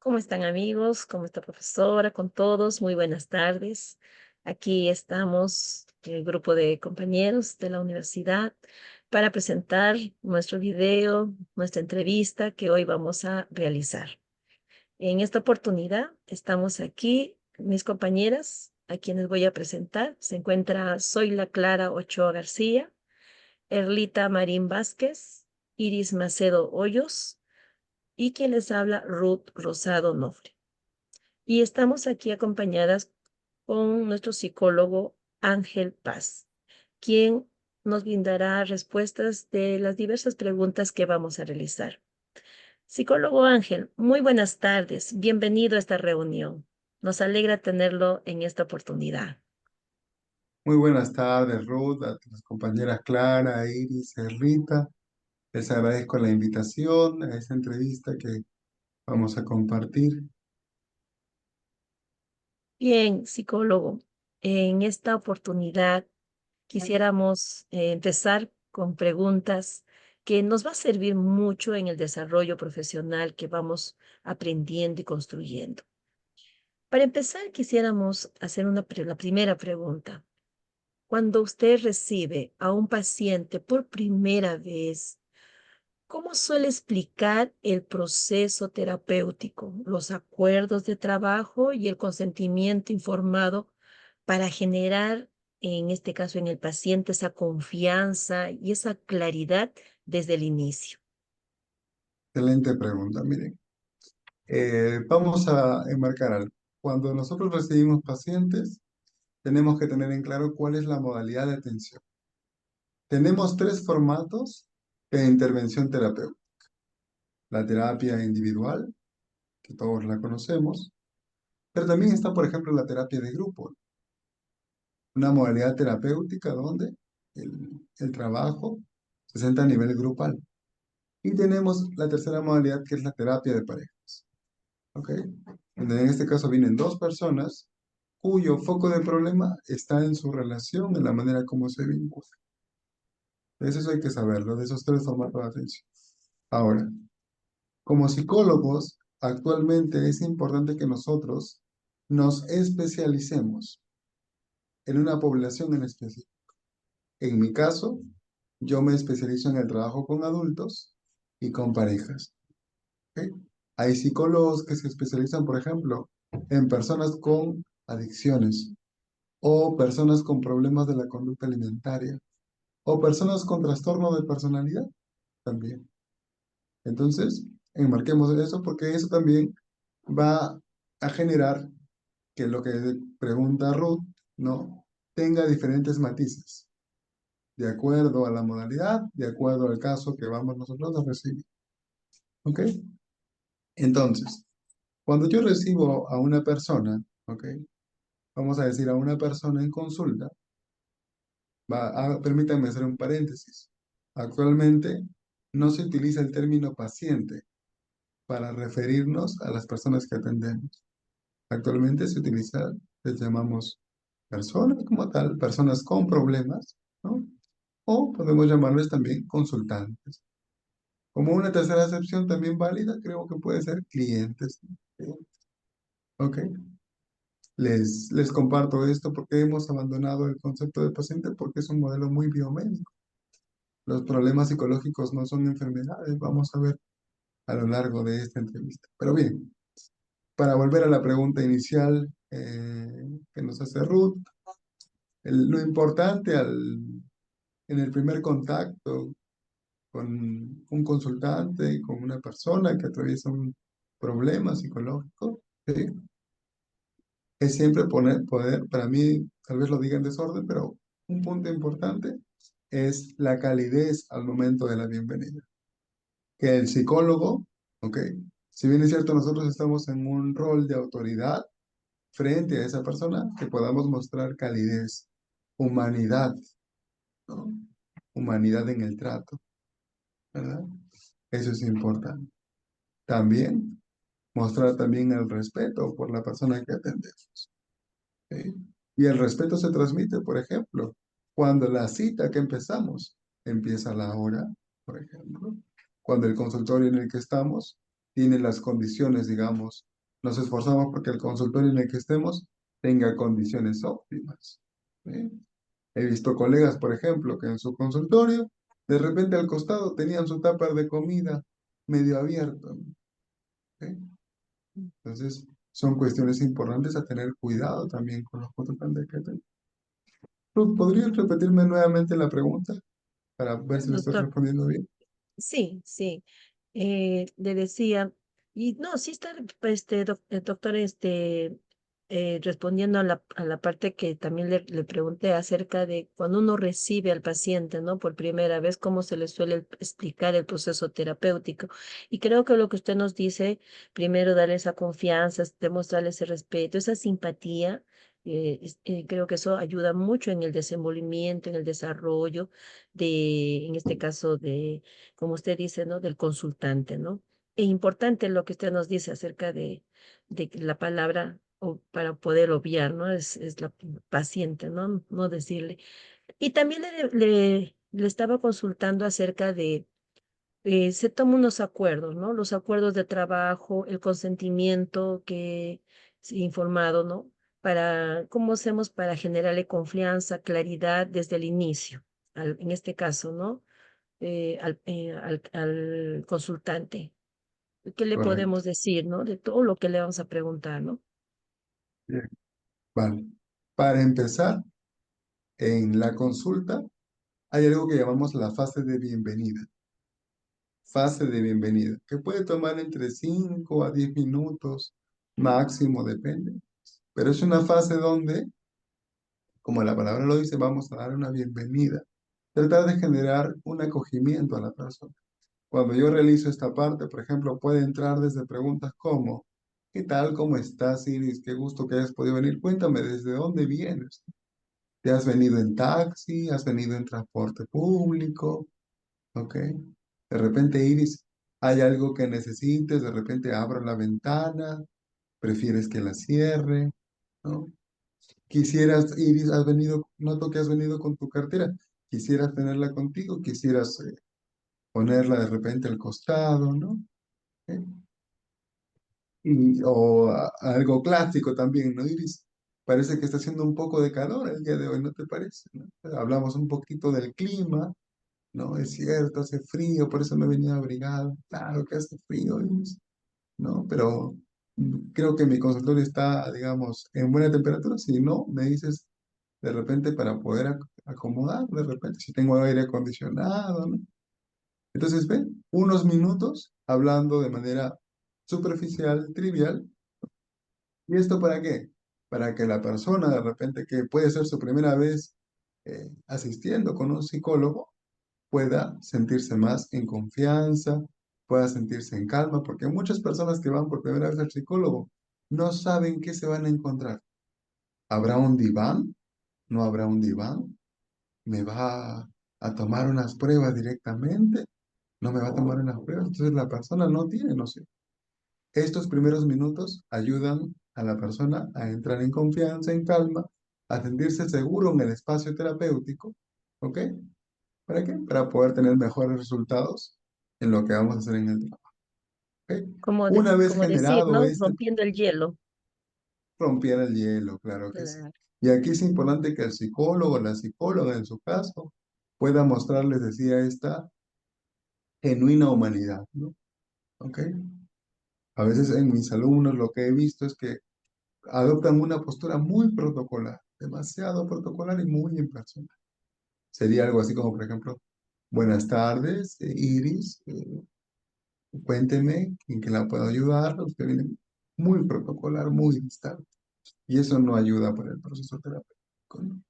¿Cómo están amigos? ¿Cómo está profesora? Con todos, muy buenas tardes. Aquí estamos, el grupo de compañeros de la universidad, para presentar nuestro video, nuestra entrevista que hoy vamos a realizar. En esta oportunidad estamos aquí, mis compañeras, a quienes voy a presentar. Se encuentra Zoila Clara Ochoa García, Erlita Marín Vázquez, Iris Macedo Hoyos y quien les habla, Ruth Rosado Nofre. Y estamos aquí acompañadas con nuestro psicólogo Ángel Paz, quien nos brindará respuestas de las diversas preguntas que vamos a realizar. Psicólogo Ángel, muy buenas tardes. Bienvenido a esta reunión. Nos alegra tenerlo en esta oportunidad. Muy buenas tardes, Ruth, a tus compañeras Clara, Iris, Rita. Les agradezco la invitación a esta entrevista que vamos a compartir. Bien, psicólogo, en esta oportunidad quisiéramos empezar con preguntas que nos va a servir mucho en el desarrollo profesional que vamos aprendiendo y construyendo. Para empezar, quisiéramos hacer la primera pregunta. Cuando usted recibe a un paciente por primera vez, ¿cómo suele explicar el proceso terapéutico, los acuerdos de trabajo y el consentimiento informado para generar, en este caso en el paciente, esa confianza y esa claridad desde el inicio? Excelente pregunta. Miren, vamos a enmarcar algo. Cuando nosotros recibimos pacientes, tenemos que tener en claro cuál es la modalidad de atención. Tenemos tres formatos de intervención terapéutica. La terapia individual, que todos la conocemos, pero también está, por ejemplo, la terapia de grupo, una modalidad terapéutica donde el trabajo se centra a nivel grupal. Y tenemos la tercera modalidad que es la terapia de parejas. ¿Ok? Donde en este caso vienen dos personas cuyo foco de problema está en su relación, en la manera como se vinculan. Eso hay que saberlo, de esos tres formatos de atención. Ahora, como psicólogos, actualmente es importante que nosotros nos especialicemos en una población en específico. En mi caso, yo me especializo en el trabajo con adultos y con parejas. ¿Ok? Hay psicólogos que se especializan, por ejemplo, en personas con adicciones o personas con problemas de la conducta alimentaria o personas con trastorno de personalidad también. Entonces, enmarquemos eso porque eso también va a generar que lo que pregunta Ruth, ¿no? Tenga diferentes matices, de acuerdo a la modalidad, de acuerdo al caso que vamos nosotros a recibir. ¿Ok? Entonces, cuando yo recibo a una persona, ¿ok? Vamos a decir a una persona en consulta, permítanme hacer un paréntesis. Actualmente no se utiliza el término paciente para referirnos a las personas que atendemos. Actualmente se utiliza, les llamamos personas como tal, personas con problemas, ¿no? O podemos llamarles también consultantes. Como una tercera acepción también válida, creo que puede ser clientes, ¿no? ¿Ok? Les comparto esto porque hemos abandonado el concepto de paciente porque es un modelo muy biomédico. Los problemas psicológicos no son enfermedades, vamos a ver a lo largo de esta entrevista. Pero bien, para volver a la pregunta inicial que nos hace Ruth, lo importante en el primer contacto con un consultante y con una persona que atraviesa un problema psicológico, ¿sí? Es siempre poder, para mí, tal vez lo diga en desorden, pero un punto importante es la calidez al momento de la bienvenida. Que el psicólogo, ¿ok? Si bien es cierto, nosotros estamos en un rol de autoridad frente a esa persona, que podamos mostrar calidez, humanidad, ¿no? Humanidad en el trato, ¿verdad? Eso es importante. También mostrar también el respeto por la persona que atendemos. ¿Sí? Y el respeto se transmite, por ejemplo, cuando la cita que empezamos empieza a la hora, por ejemplo, cuando el consultorio en el que estamos tiene las condiciones, digamos, Nos esforzamos porque el consultorio en el que estemos tenga condiciones óptimas. ¿Sí? He visto colegas, por ejemplo, que en su consultorio, de repente al costado tenían su tupper de comida medio abierto, ¿no? ¿Sí? Entonces, son cuestiones importantes a tener cuidado también con los protocolos que tenemos. ¿Podrías repetirme nuevamente la pregunta para ver si le estoy Doctor, respondiendo bien? sí, sí. Le decía, y no, sí está, doctor, respondiendo a la parte que también le pregunté acerca de cuando uno recibe al paciente, ¿no? Por primera vez, cómo se le suele explicar el proceso terapéutico. Y creo que lo que usted nos dice, primero darle esa confianza, demostrarle ese respeto, esa simpatía. Creo que eso ayuda mucho en el desenvolvimiento, en el desarrollo en este caso, como usted dice, ¿no? Del consultante, ¿no? E importante lo que usted nos dice acerca de que la palabra, o para poder obviar, ¿no? Es la paciente, ¿no? No decirle. Y también le estaba consultando acerca se toman unos acuerdos, ¿no? Los acuerdos de trabajo, el consentimiento que sí, informado, ¿no? ¿Cómo hacemos para generarle confianza, claridad desde el inicio, en este caso, ¿no? Al consultante. ¿Qué le Correcto. podemos decir, ¿no? De todo lo que le vamos a preguntar, ¿no? Bien. Vale. Para empezar, en la consulta hay algo que llamamos la fase de bienvenida. Fase de bienvenida, que puede tomar entre 5 a 10 minutos máximo, depende. Pero es una fase donde, como la palabra lo dice, vamos a dar una bienvenida. Tratar de generar un acogimiento a la persona. Cuando yo realizo esta parte, por ejemplo, puede entrar desde preguntas como, ¿qué tal? ¿Cómo estás, Iris? Qué gusto que hayas podido venir. Cuéntame, ¿desde dónde vienes? ¿Te has venido en taxi? ¿Has venido en transporte público? ¿Ok? De repente, Iris, hay algo que necesites, de repente abro la ventana, prefieres que la cierre, ¿no? Quisieras, Iris, has venido, noto que has venido con tu cartera, quisieras tenerla contigo, quisieras ponerla de repente al costado, ¿no? ¿Eh? Algo clásico también, ¿no, Iris? Parece que está haciendo un poco de calor el día de hoy, ¿no te parece? ¿No? Hablamos un poquito del clima, ¿no? Es cierto, hace frío, por eso me venía abrigado. Claro que hace frío, Iris, ¿no? Pero creo que mi consultorio está, digamos, en buena temperatura. Si no, me dices de repente para poder acomodar, de repente, si tengo aire acondicionado, ¿no? Entonces, ven, unos minutos hablando de manera superficial, trivial. ¿Y esto para qué? Para que la persona de repente que puede ser su primera vez asistiendo con un psicólogo pueda sentirse más en confianza, pueda sentirse en calma, porque muchas personas que van por primera vez al psicólogo no saben qué se van a encontrar. ¿Habrá un diván? ¿No habrá un diván? ¿Me va a tomar unas pruebas directamente? ¿No me va a tomar unas pruebas? Entonces la persona no tiene noción. Estos primeros minutos ayudan a la persona a entrar en confianza, en calma, a sentirse seguro en el espacio terapéutico, ¿ok? ¿Para qué? Para poder tener mejores resultados en lo que vamos a hacer en el trabajo, ¿ok? Una vez Como decir, generado ¿no? este, Rompiendo el hielo. romper el hielo, claro que sí. Claro. Y aquí es importante que el psicólogo, la psicóloga en su caso, pueda mostrarles, decía, esta genuina humanidad, ¿no? ¿Ok? A veces en mis alumnos lo que he visto es que adoptan una postura muy protocolar, demasiado protocolar y muy impersonal. Sería algo así como, por ejemplo, buenas tardes, Iris, cuénteme en qué la puedo ayudar. Usted viene muy protocolar, muy distante. Y eso no ayuda para el proceso terapéutico, ¿no?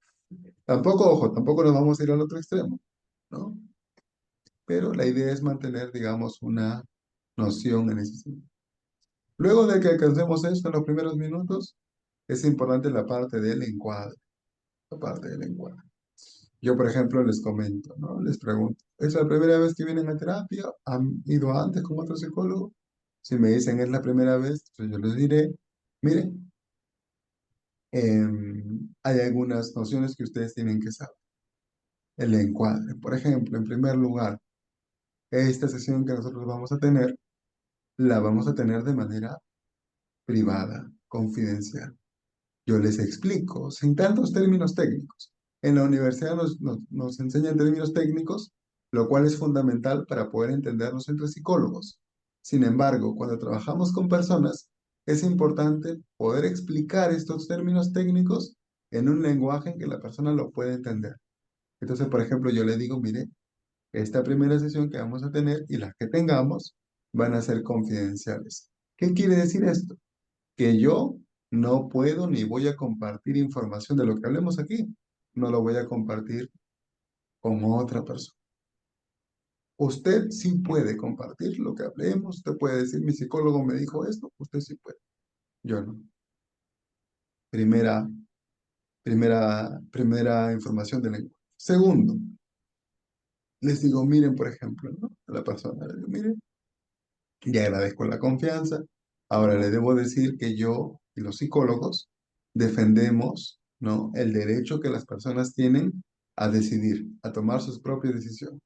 Tampoco, ojo, tampoco nos vamos a ir al otro extremo, ¿no? Pero la idea es mantener, digamos, una noción en ese sentido. Luego de que alcancemos esto en los primeros minutos, es importante la parte del encuadre, la parte del encuadre. Yo, por ejemplo, les comento, ¿no? Les pregunto, ¿es la primera vez que vienen a terapia? ¿Han ido antes con otro psicólogo? Si me dicen es la primera vez, pues yo les diré, miren, hay algunas nociones que ustedes tienen que saber. El encuadre, por ejemplo, en primer lugar, esta sesión que nosotros vamos a tener, la vamos a tener de manera privada, confidencial. Yo les explico, sin tantos términos técnicos. En la universidad nos enseñan términos técnicos, lo cual es fundamental para poder entendernos entre psicólogos. Sin embargo, cuando trabajamos con personas, es importante poder explicar estos términos técnicos en un lenguaje en que la persona lo pueda entender. Entonces, por ejemplo, yo le digo, mire, esta primera sesión que vamos a tener y las que tengamos van a ser confidenciales. ¿Qué quiere decir esto? Que yo no puedo ni voy a compartir información de lo que hablemos aquí. No lo voy a compartir con otra persona. Usted sí puede compartir lo que hablemos. Usted puede decir, mi psicólogo me dijo esto. Usted sí puede. Yo no. Primera, primera información del lenguaje. Segundo, les digo, miren, por ejemplo, ¿no? A la persona, le digo, miren, ya agradezco la confianza. Ahora le debo decir que yo y los psicólogos defendemos, ¿no? El derecho que las personas tienen a decidir, a tomar sus propias decisiones.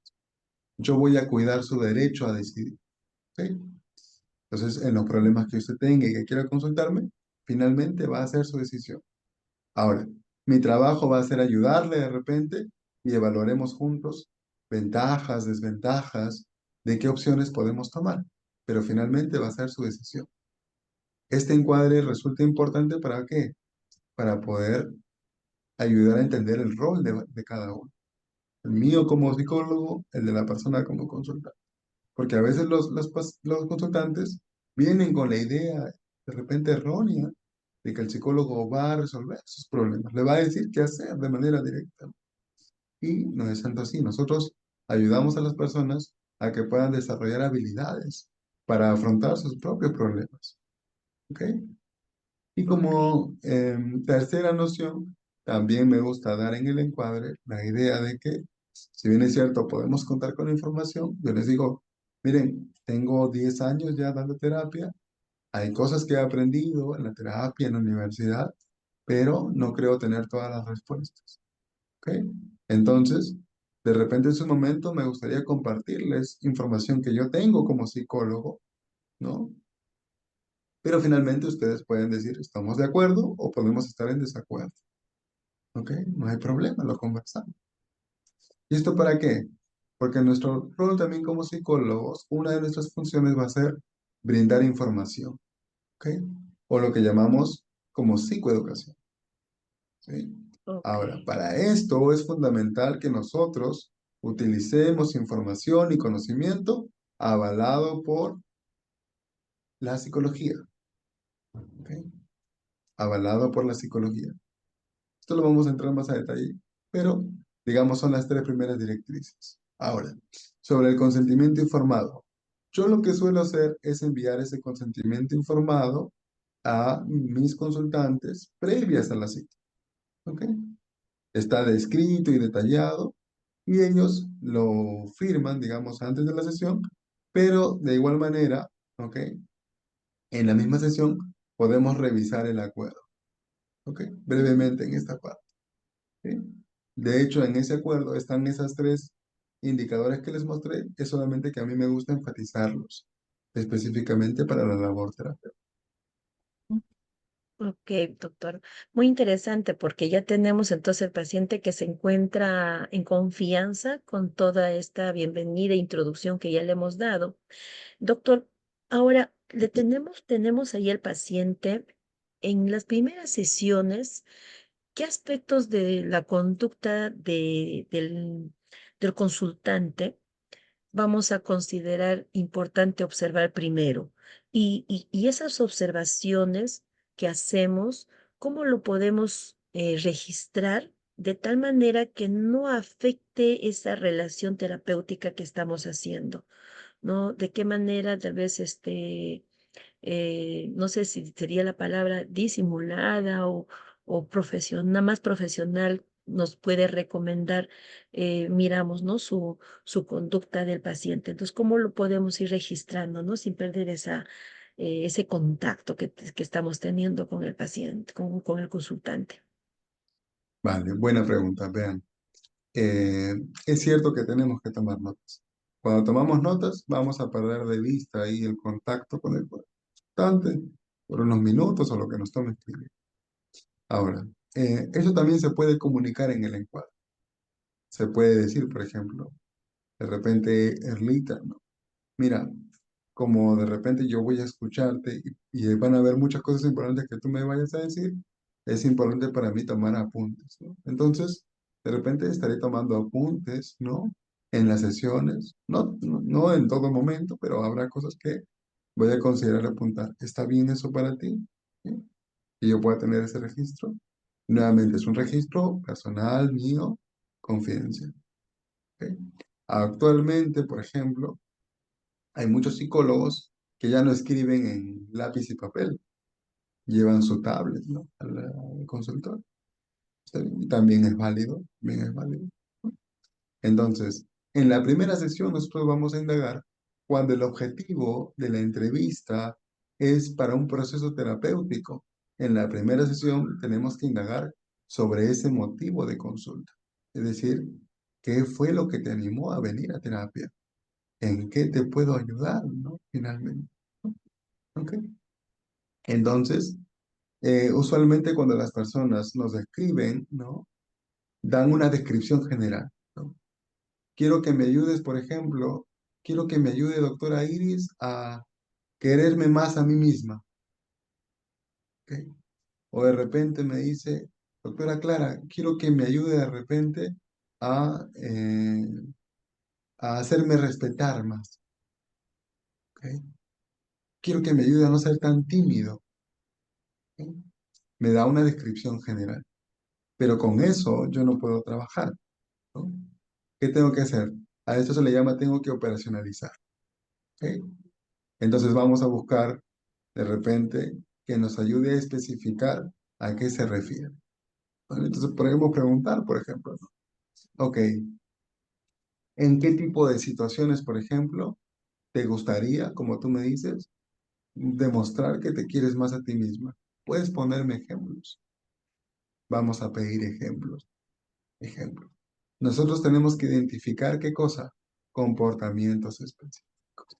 Yo voy a cuidar su derecho a decidir. ¿Ok? Entonces, en los problemas que usted tenga y que quiera consultarme, finalmente va a ser su decisión. Ahora, mi trabajo va a ser ayudarle de repente y evaluaremos juntos ventajas, desventajas, de qué opciones podemos tomar. Pero finalmente va a ser su decisión. Este encuadre resulta importante ¿para qué? Para poder ayudar a entender el rol de cada uno. El mío como psicólogo, el de la persona como consultante. Porque a veces los consultantes vienen con la idea de repente errónea de que el psicólogo va a resolver sus problemas, le va a decir qué hacer de manera directa. Y no es tanto así. Nosotros ayudamos a las personas a que puedan desarrollar habilidades para afrontar sus propios problemas. ¿Ok? Y Ok. como tercera noción, también me gusta dar en el encuadre la idea de que, si bien es cierto, podemos contar con la información, yo les digo, miren, tengo 10 años ya dando terapia, hay cosas que he aprendido en la terapia, en la universidad, pero no creo tener todas las respuestas. ¿Ok? Entonces, de repente en su momento me gustaría compartirles información que yo tengo como psicólogo, ¿no? Pero finalmente ustedes pueden decir, estamos de acuerdo o podemos estar en desacuerdo. ¿Ok? No hay problema, lo conversamos. ¿Y esto para qué? Porque nuestro rol también como psicólogos, una de nuestras funciones va a ser brindar información. ¿Ok? O lo que llamamos como psicoeducación. ¿Sí? Ok. Ahora, para esto es fundamental que nosotros utilicemos información y conocimiento avalado por la psicología. ¿Ok? Avalado por la psicología. Esto lo vamos a entrar más a detalle, pero digamos son las tres primeras directrices. Ahora, sobre el consentimiento informado. Yo lo que suelo hacer es enviar ese consentimiento informado a mis consultantes previas a la cita. ¿Ok? Está descrito y detallado y ellos lo firman, digamos, antes de la sesión, pero de igual manera, ¿ok? En la misma sesión podemos revisar el acuerdo, ¿ok? Brevemente en esta parte. ¿Sí? De hecho, en ese acuerdo están esas tres indicadores que les mostré, es solamente que a mí me gusta enfatizarlos, específicamente para la labor terapéutica. Ok, doctor. Muy interesante porque ya tenemos entonces el paciente que se encuentra en confianza con toda esta bienvenida e introducción que ya le hemos dado. Doctor, ahora tenemos ahí el paciente en las primeras sesiones. ¿Qué aspectos de la conducta del consultante vamos a considerar importante observar primero? Y esas observaciones que hacemos, ¿cómo lo podemos registrar de tal manera que no afecte esa relación terapéutica que estamos haciendo? ¿No? ¿De qué manera tal vez no sé si sería la palabra disimulada o profesional, más profesional, nos puede recomendar, miramos, ¿no? Su conducta del paciente. Entonces, ¿cómo lo podemos ir registrando, ¿no? Sin perder ese contacto que estamos teniendo con el paciente, con el consultante. Vale, buena pregunta. Vean, eh, es cierto que tenemos que tomar notas. Cuando tomamos notas, vamos a perder de vista ahí el contacto con el consultante. por unos minutos o lo que nos tome escribir. Ahora, eso también se puede comunicar en el encuadre. Se puede decir, por ejemplo, de repente, Erlita, ¿no? Mira, como de repente yo voy a escucharte y van a haber muchas cosas importantes que tú me vayas a decir, es importante para mí tomar apuntes, ¿no? Entonces, de repente estaré tomando apuntes, ¿no? En las sesiones, no en todo momento, pero habrá cosas que voy a considerar apuntar. ¿Está bien eso para ti? ¿Sí? Que yo pueda tener ese registro. Nuevamente, es un registro personal mío, confidencial. ¿Ok? Actualmente, por ejemplo, hay muchos psicólogos que ya no escriben en lápiz y papel, llevan su tablet, ¿no? Al consultorio. Está bien, y también es válido, también es válido. Entonces, en la primera sesión nosotros vamos a indagar cuando el objetivo de la entrevista es para un proceso terapéutico. En la primera sesión tenemos que indagar sobre ese motivo de consulta. Es decir, ¿qué fue lo que te animó a venir a terapia? ¿En qué te puedo ayudar, no? Finalmente. ¿Ok? Entonces, usualmente cuando las personas nos escriben, ¿no? Dan una descripción general, ¿no? Quiero que me ayudes, por ejemplo, quiero que me ayude, doctora Iris, a quererme más a mí misma, ¿ok? O de repente me dice, doctora Clara, quiero que me ayude de repente a, eh, a hacerme respetar más, ¿ok? Quiero que me ayude a no ser tan tímido, ¿ok? Me da una descripción general, pero con eso yo no puedo trabajar, ¿no? ¿Qué tengo que hacer? A esto se le llama tengo que operacionalizar, ¿ok? Entonces vamos a buscar de repente que nos ayude a especificar a qué se refiere. ¿Vale? Entonces podemos preguntar, por ejemplo, ¿no? Ok, ¿en qué tipo de situaciones, por ejemplo, te gustaría, como tú me dices, demostrar que te quieres más a ti misma? Puedes ponerme ejemplos. Vamos a pedir ejemplos. Ejemplos. Nosotros tenemos que identificar qué cosa, comportamientos específicos.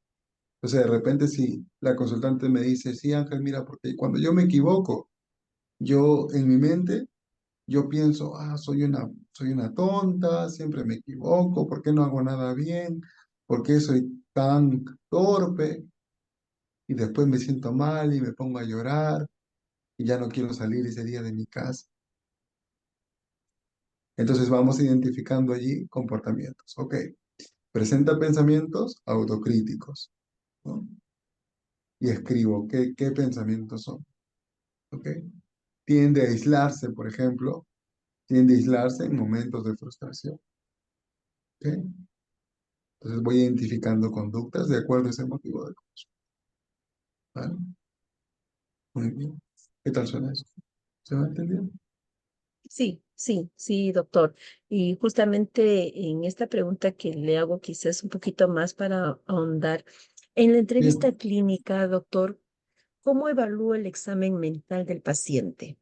Entonces, de repente, si la consultante me dice, sí, Ángel, mira, porque cuando yo me equivoco, yo en mi mente, yo pienso, soy una tonta, siempre me equivoco, ¿por qué no hago nada bien? ¿Por qué soy tan torpe? Y después me siento mal y me pongo a llorar y ya no quiero salir ese día de mi casa. Entonces vamos identificando allí comportamientos. Ok, presenta pensamientos autocríticos, ¿no? Y escribo qué pensamientos son. ¿Ok? Tiende a aislarse, por ejemplo, tiende a aislarse en momentos de frustración. ¿Ok? Entonces voy identificando conductas de acuerdo a ese motivo de consumo. ¿Vale? Muy bien. ¿Qué tal suena eso? ¿Se va entendiendo? Sí, sí, sí, doctor. Y justamente en esta pregunta que le hago quizás un poquito más para ahondar, en la entrevista Bien. clínica, doctor, ¿cómo evalúa el examen mental del paciente?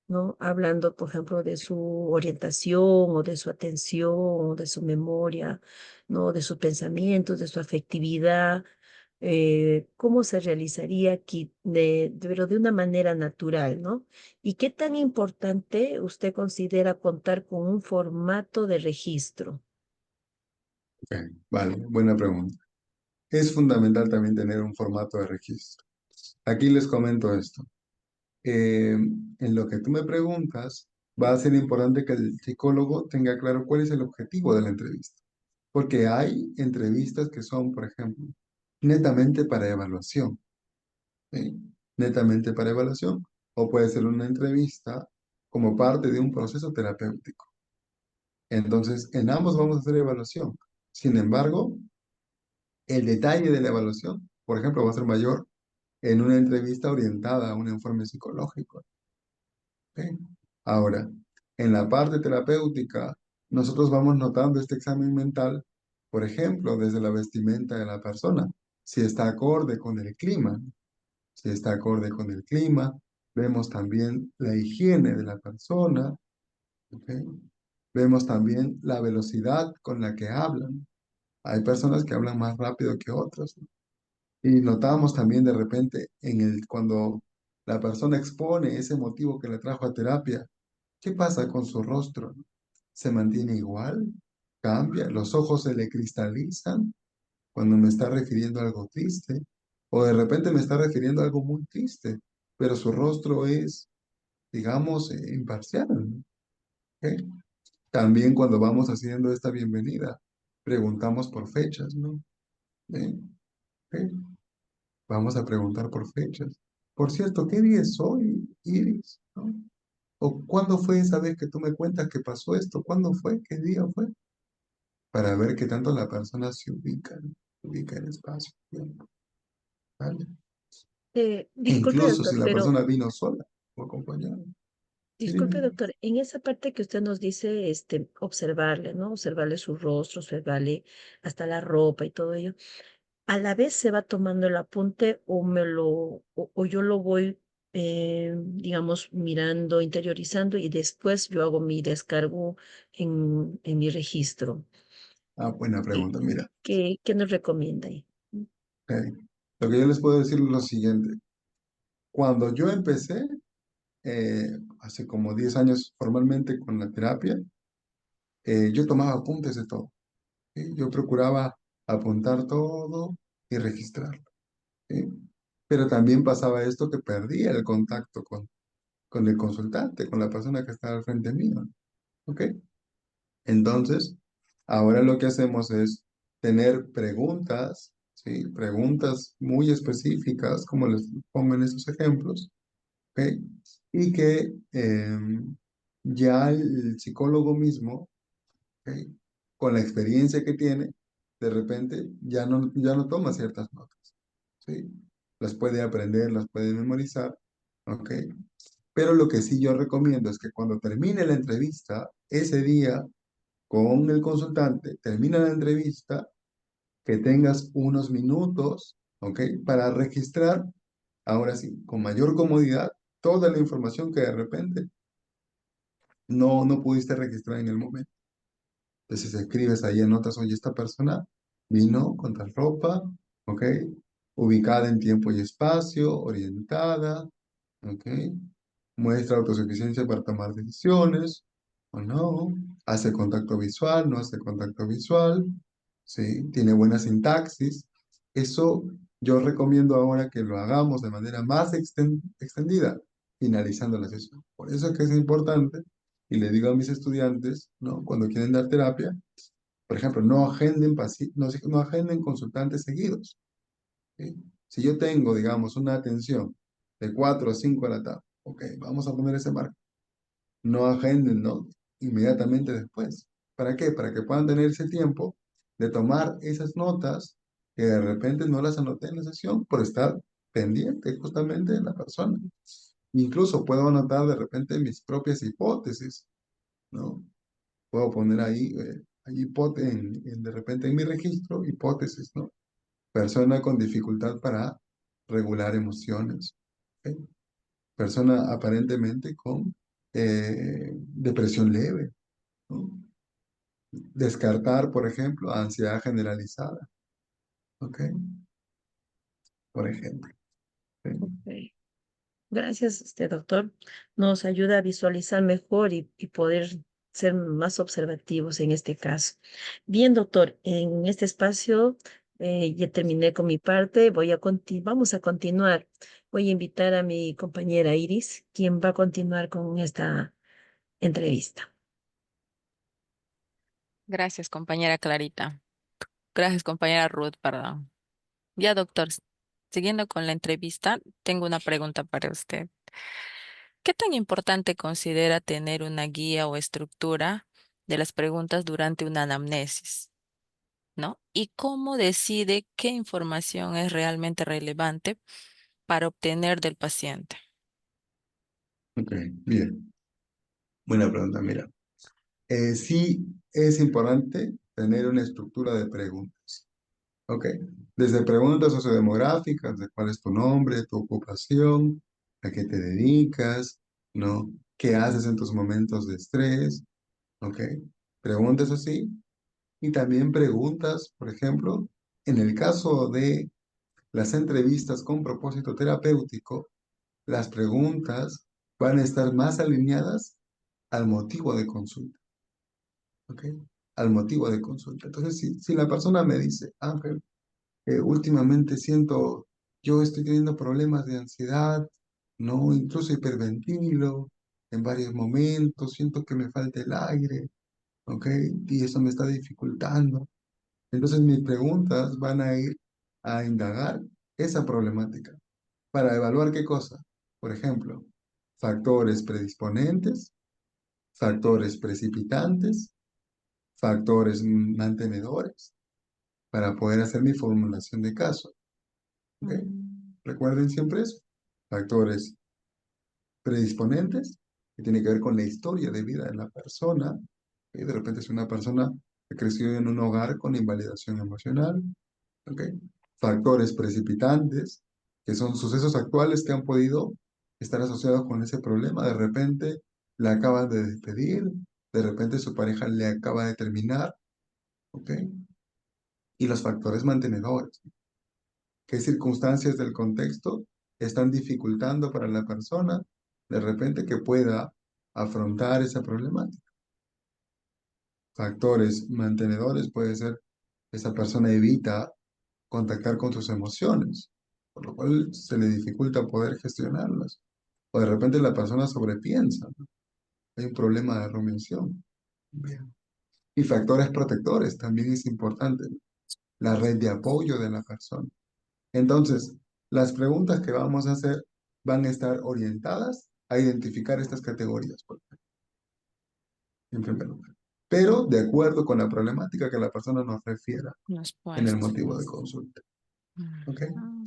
¿No? Hablando, por ejemplo, de su orientación o de su atención o de su memoria, ¿no? De sus pensamientos, de su afectividad, cómo se realizaría aquí, pero de una manera natural, ¿no? ¿Y qué tan importante usted considera contar con un formato de registro? Ok, vale, buena pregunta. Es fundamental también tener un formato de registro. Aquí les comento esto. En lo que tú me preguntas, va a ser importante que el psicólogo tenga claro cuál es el objetivo de la entrevista. Porque hay entrevistas que son, por ejemplo, netamente para evaluación, ¿sí? Netamente para evaluación. O puede ser una entrevista como parte de un proceso terapéutico. Entonces, en ambos vamos a hacer evaluación. Sin embargo, el detalle de la evaluación, por ejemplo, va a ser mayor en una entrevista orientada a un informe psicológico. ¿Ok? Ahora, en la parte terapéutica, nosotros vamos notando este examen mental, por ejemplo, desde la vestimenta de la persona, si está acorde con el clima, si está acorde con el clima, vemos también la higiene de la persona, ¿ok? Vemos también la velocidad con la que hablan. Hay personas que hablan más rápido que otras, ¿no? Y notamos también de repente cuando La persona expone ese motivo que le trajo a terapia. ¿Qué pasa con su rostro? ¿Se mantiene igual? ¿Cambia? ¿Los ojos se le cristalizan cuando me está refiriendo a algo triste? O de repente me está refiriendo a algo muy triste, pero su rostro es, digamos, imparcial, ¿no? ¿Ok? También cuando vamos haciendo esta bienvenida, preguntamos por fechas, ¿no? ¿Eh? ¿Ok? Vamos a preguntar por fechas. Por cierto, ¿qué día es hoy, Iris? ¿No? ¿O cuándo fue esa vez que tú me cuentas que pasó esto? ¿Cuándo fue? ¿Qué día fue? Para ver qué tanto la persona se ubica en espacio, tiempo, ¿vale? E Disculpe, incluso doctor, si la pero persona vino sola o acompañada. Sí, disculpe, dime. doctor, en esa parte que usted nos dice, observarle, ¿no? Observarle su rostro, observarle hasta la ropa y todo ello. ¿A la vez se va tomando el apunte o yo lo voy, digamos, mirando, interiorizando y después yo hago mi descargo en mi registro? Ah, buena ¿Qué, pregunta, mira. qué nos recomienda ahí? Ok. Lo que yo les puedo decir es lo siguiente. Cuando yo empecé, hace como 10 años formalmente con la terapia, yo tomaba apuntes de todo. ¿Sí? Yo procuraba apuntar todo y registrarlo. ¿Sí? Pero también pasaba esto que perdía el contacto con el consultante, con la persona que estaba al frente mío. ¿Ok? Entonces, ahora lo que hacemos es tener preguntas, ¿sí? Preguntas muy específicas, como les pongo en esos ejemplos, ¿ok? Y que ya el psicólogo mismo, ¿ok? Con la experiencia que tiene, de repente ya no toma ciertas notas, ¿sí? Las puede aprender, las puede memorizar, ¿ok? Pero lo que sí yo recomiendo es que cuando termine la entrevista, ese día con el consultante, termina la entrevista, que tengas unos minutos, ¿ok? Para registrar, ahora sí, con mayor comodidad, toda la información que de repente no pudiste registrar en el momento. Entonces escribes ahí, anotas, oye, esta persona vino con tal ropa, ¿ok? Ubicada en tiempo y espacio, orientada, ¿ok? Muestra autosuficiencia para tomar decisiones, o no, hace contacto visual, no hace contacto visual, ¿sí? Tiene buena sintaxis. Eso yo recomiendo ahora que lo hagamos de manera más extendida, finalizando la sesión. Por eso es que es importante, y le digo a mis estudiantes, ¿no? Cuando quieren dar terapia, por ejemplo, no agenden consultantes seguidos, ¿sí? Si yo tengo, digamos, una atención de 4 a 5 de la tarde, ok, vamos a poner ese marco. No agenden, ¿no? Inmediatamente después. ¿Para qué? Para que puedan tener ese tiempo de tomar esas notas que de repente no las anoté en la sesión por estar pendiente justamente de la persona. Incluso puedo anotar de repente mis propias hipótesis, ¿no? Puedo poner ahí, de repente en mi registro, hipótesis, ¿no? Persona con dificultad para regular emociones. ¿Ok? Persona aparentemente con depresión leve, ¿no? Descartar, por ejemplo, ansiedad generalizada, ¿ok? Por ejemplo. ¿Sí? Ok. Gracias, doctor. Nos ayuda a visualizar mejor y poder ser más observativos en este caso. Bien, doctor, en este espacio ya terminé con mi parte. Vamos a continuar. Voy a invitar a mi compañera Iris, quien va a continuar con esta entrevista. Gracias, compañera Clarita. Gracias, compañera Ruth, perdón. Ya, doctor, siguiendo con la entrevista, tengo una pregunta para usted. ¿Qué tan importante considera tener una guía o estructura de las preguntas durante una anamnesis, ¿no? ¿Y cómo decide qué información es realmente relevante para obtener del paciente? Ok, bien. Buena pregunta, mira. Sí es importante tener una estructura de preguntas. Ok. Desde preguntas sociodemográficas, de cuál es tu nombre, tu ocupación, a qué te dedicas, ¿no? ¿Qué haces en tus momentos de estrés? Ok. Preguntas así. Y también preguntas, por ejemplo, en el caso de las entrevistas con propósito terapéutico, las preguntas van a estar más alineadas al motivo de consulta, ¿ok? Al motivo de consulta. Entonces, si la persona me dice, Ángel, últimamente yo estoy teniendo problemas de ansiedad, ¿no? Incluso hiperventilo en varios momentos, siento que me falta el aire, ¿ok? Y eso me está dificultando. Entonces mis preguntas van a ir a indagar esa problemática para evaluar qué cosa. Por ejemplo, factores predisponentes, factores precipitantes, factores mantenedores, para poder hacer mi formulación de caso. ¿Ok? Mm. Recuerden siempre eso. Factores predisponentes, que tiene que ver con la historia de vida de la persona. De repente es una persona que creció en un hogar con invalidación emocional. ¿Ok? Factores precipitantes, que son sucesos actuales que han podido estar asociados con ese problema. De repente la acaban de despedir, de repente su pareja le acaba de terminar. ¿Ok? Y los factores mantenedores. ¿Qué circunstancias del contexto están dificultando para la persona de repente que pueda afrontar esa problemática? Factores mantenedores puede ser que esa persona evita contactar con sus emociones, por lo cual se le dificulta poder gestionarlas. O de repente la persona sobrepiensa, ¿no? Hay un problema de rumiación. Bien. Y factores protectores también es importante, ¿no? La red de apoyo de la persona. Entonces, las preguntas que vamos a hacer van a estar orientadas a identificar estas categorías, en primer lugar. Pero de acuerdo con la problemática que la persona nos refiera Los en el puestos. motivo de consulta. ¿Ok? Mm.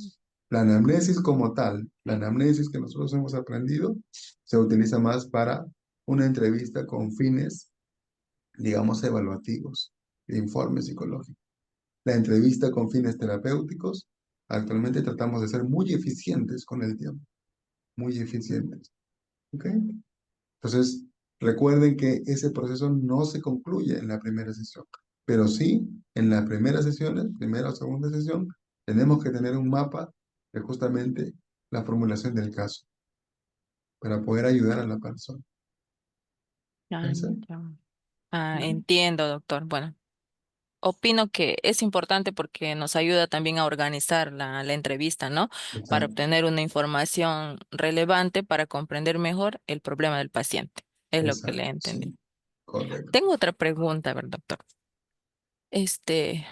La anamnesis como tal, la anamnesis que nosotros hemos aprendido, se utiliza más para una entrevista con fines, digamos, evaluativos, de informe psicológico. La entrevista con fines terapéuticos, actualmente tratamos de ser muy eficientes con el tiempo, muy eficientes. ¿Ok? Entonces, recuerden que ese proceso no se concluye en la primera sesión, pero sí en las primeras sesiones, primera o segunda sesión, tenemos que tener un mapa de justamente la formulación del caso para poder ayudar a la persona. Ah, ¿Parece? ya. Ah, Ujú. entiendo, doctor. Bueno, opino que es importante porque nos ayuda también a organizar la entrevista, ¿no? Para Exacto, obtener una información relevante para comprender mejor el problema del paciente. Es lo que le exacto, entendí. sí, correcto. Tengo otra pregunta, ¿verdad, doctor? Este,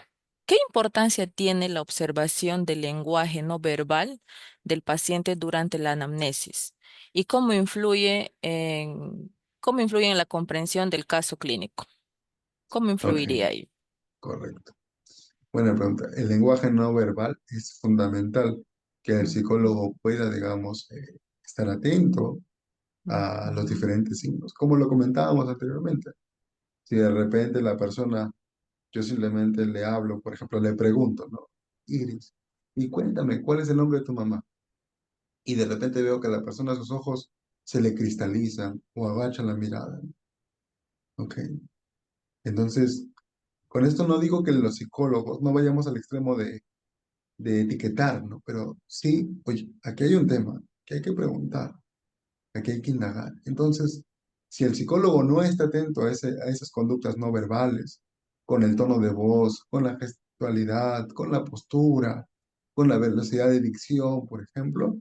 ¿qué importancia tiene la observación del lenguaje no verbal del paciente durante la anamnesis? ¿Y cómo influye en la comprensión del caso clínico? ¿Cómo Ok, influiría ahí? correcto. Buena pregunta. El lenguaje no verbal es fundamental que el Mm, psicólogo pueda, digamos, estar atento a los ujú, diferentes signos, como lo comentábamos anteriormente. Si de repente la persona, yo simplemente le hablo, por ejemplo, le pregunto, ¿no? Iris, y cuéntame, ¿cuál es el nombre de tu mamá? Y de repente veo que a la persona sus ojos se le cristalizan o agachan la mirada, ¿no? ¿Ok? Entonces, con esto no digo que los psicólogos no vayamos al extremo de etiquetar, ¿no? Pero sí, oye, aquí hay un tema que hay que preguntar, aquí hay que indagar. Entonces, si el psicólogo no está atento a esas conductas no verbales, con el tono de voz, con la gestualidad, con la postura, con la velocidad de dicción, por ejemplo,